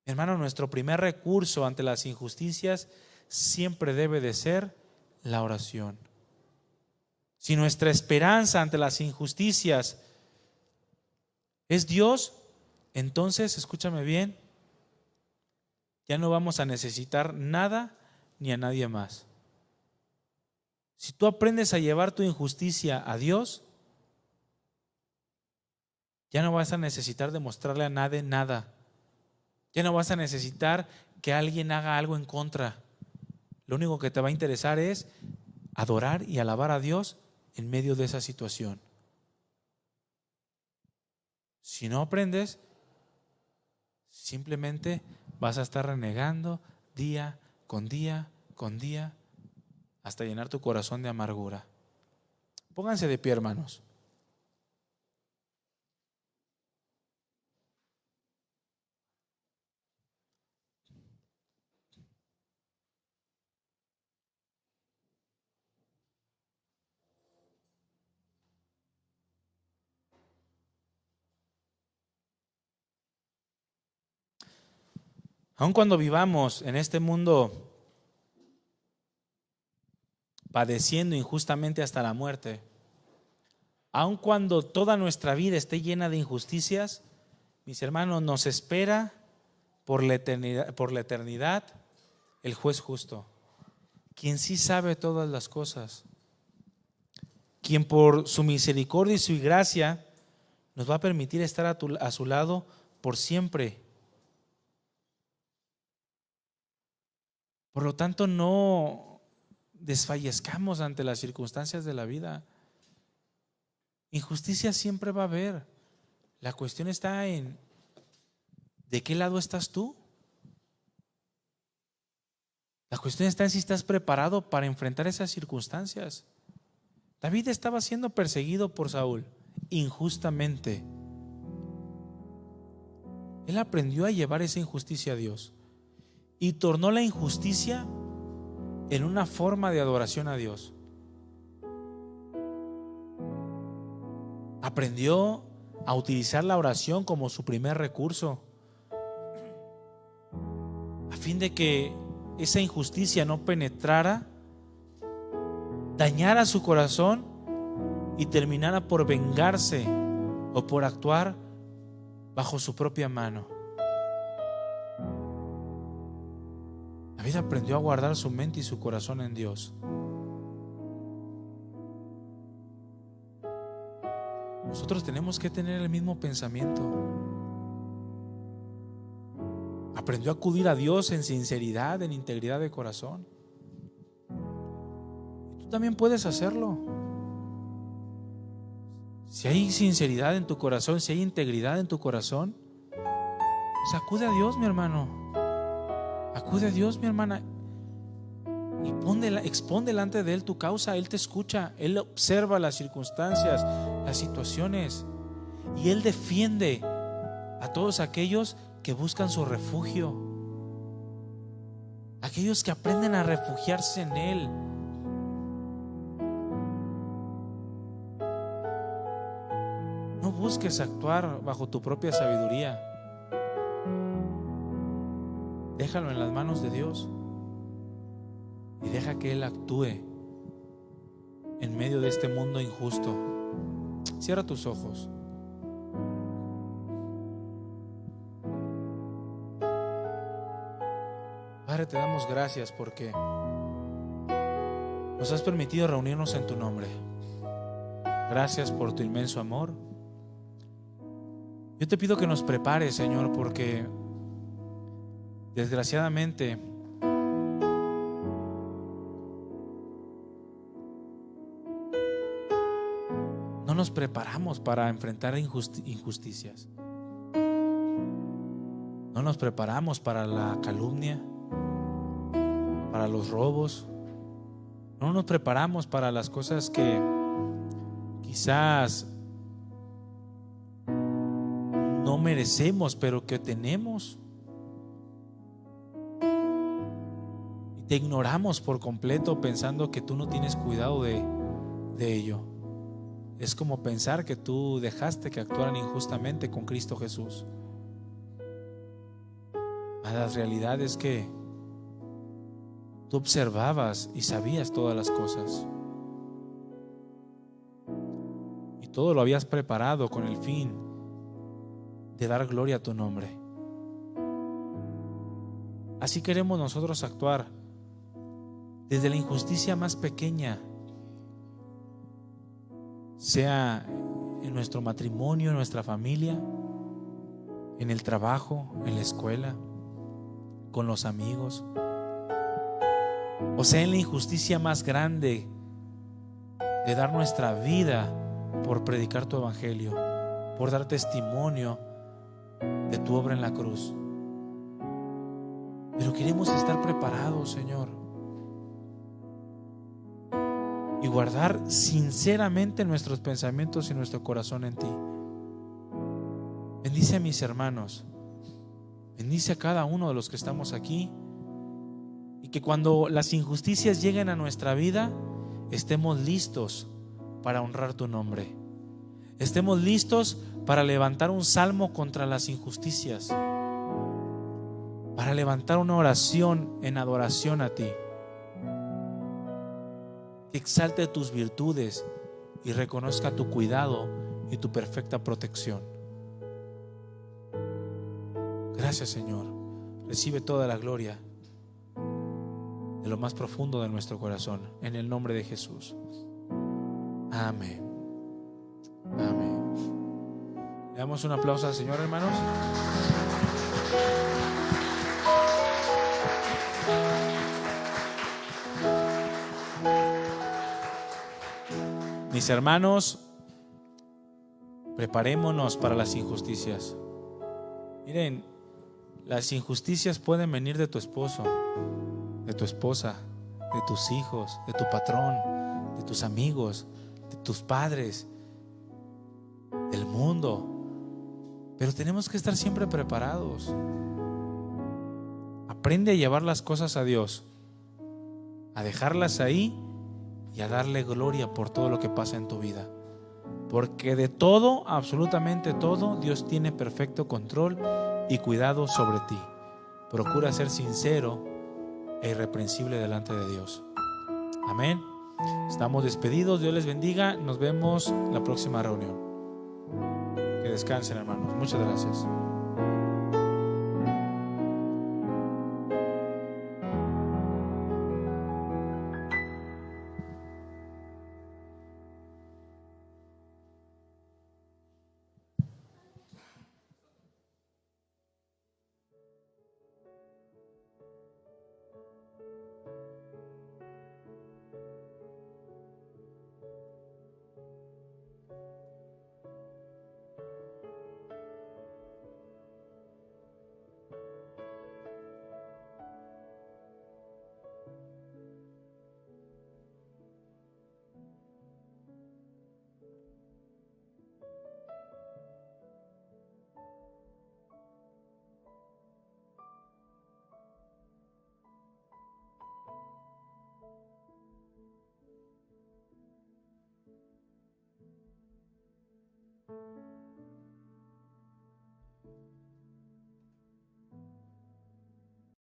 Hermano, nuestro primer recurso ante las injusticias siempre debe de ser la oración. Si nuestra esperanza ante las injusticias es Dios, entonces, escúchame bien, ya no vamos a necesitar nada ni a nadie más. Si tú aprendes a llevar tu injusticia a Dios, ya no vas a necesitar demostrarle a nadie nada. Ya no vas a necesitar que alguien haga algo en contra. Lo único que te va a interesar es adorar y alabar a Dios en medio de esa situación. Si no aprendes, simplemente vas a estar renegando día con día con día hasta llenar tu corazón de amargura. Pónganse de pie, hermanos. Aun cuando vivamos en este mundo padeciendo injustamente hasta la muerte, aun cuando toda nuestra vida esté llena de injusticias, mis hermanos, nos espera por la eternidad el juez justo, quien sí sabe todas las cosas, quien por su misericordia y su gracia nos va a permitir estar a su lado por siempre. Por lo tanto, no desfallezcamos ante las circunstancias de la vida. Injusticia siempre va a haber. La cuestión está en ¿de qué lado estás tú? La cuestión está en si estás preparado para enfrentar esas circunstancias. David estaba siendo perseguido por Saúl injustamente. Él aprendió a llevar esa injusticia a Dios y tornó la injusticia en una forma de adoración a Dios. Aprendió a utilizar la oración como su primer recurso, a fin de que esa injusticia no penetrara, dañara su corazón y terminara por vengarse o por actuar bajo su propia mano. David aprendió a guardar su mente y su corazón en Dios. Nosotros tenemos que tener el mismo pensamiento. Aprendió a acudir a Dios en sinceridad, en integridad de corazón. Y tú también puedes hacerlo. Si hay sinceridad en tu corazón, si hay integridad en tu corazón, pues acude a Dios, mi hermano. Acude a Dios, mi hermana, y expón delante de Él tu causa. Él te escucha, Él observa las circunstancias, las situaciones, y Él defiende a todos aquellos que buscan su refugio, aquellos que aprenden a refugiarse en Él. No busques actuar bajo tu propia sabiduría. Déjalo en las manos de Dios y deja que Él actúe en medio de este mundo injusto. Cierra tus ojos. Padre, te damos gracias porque nos has permitido reunirnos en tu nombre. Gracias por tu inmenso amor. Yo te pido que nos prepares, Señor, porque desgraciadamente no nos preparamos para enfrentar injusticias. No nos preparamos para la calumnia, para los robos. No nos preparamos para las cosas que quizás no merecemos, pero que tenemos. Te ignoramos por completo pensando que tú no tienes cuidado de ello. Es como pensar que tú dejaste que actuaran injustamente con Cristo Jesús. La realidad es que tú observabas y sabías todas las cosas. Y todo lo habías preparado con el fin de dar gloria a tu nombre. Así queremos nosotros actuar desde la injusticia más pequeña sea en nuestro matrimonio, en nuestra familia, en el trabajo, en la escuela, con los amigos, o sea en la injusticia más grande de dar nuestra vida por predicar tu evangelio, por dar testimonio de tu obra en la cruz. Pero queremos estar preparados, Señor, y guardar sinceramente nuestros pensamientos y nuestro corazón en ti. Bendice a mis hermanos, bendice a cada uno de los que estamos aquí, y que cuando las injusticias lleguen a nuestra vida, estemos listos para honrar tu nombre. Estemos listos para levantar un salmo contra las injusticias, para levantar una oración en adoración a ti, que exalte tus virtudes y reconozca tu cuidado y tu perfecta protección. Gracias, Señor. Recibe toda la gloria de lo más profundo de nuestro corazón, en el nombre de Jesús. Amén. Amén. Le damos un aplauso al Señor, hermanos. Mis hermanos, preparémonos para las injusticias. Miren, las injusticias pueden venir de tu esposo, de tu esposa, de tus hijos, de tu patrón, de tus amigos, de tus padres, del mundo. Pero tenemos que estar siempre preparados. Aprende a llevar las cosas a Dios, a dejarlas ahí y a darle gloria por todo lo que pasa en tu vida. Porque de todo, absolutamente todo, Dios tiene perfecto control y cuidado sobre ti. Procura ser sincero e irreprensible delante de Dios. Amén. Estamos despedidos. Dios les bendiga. Nos vemos la próxima reunión. Que descansen, hermanos. Muchas gracias.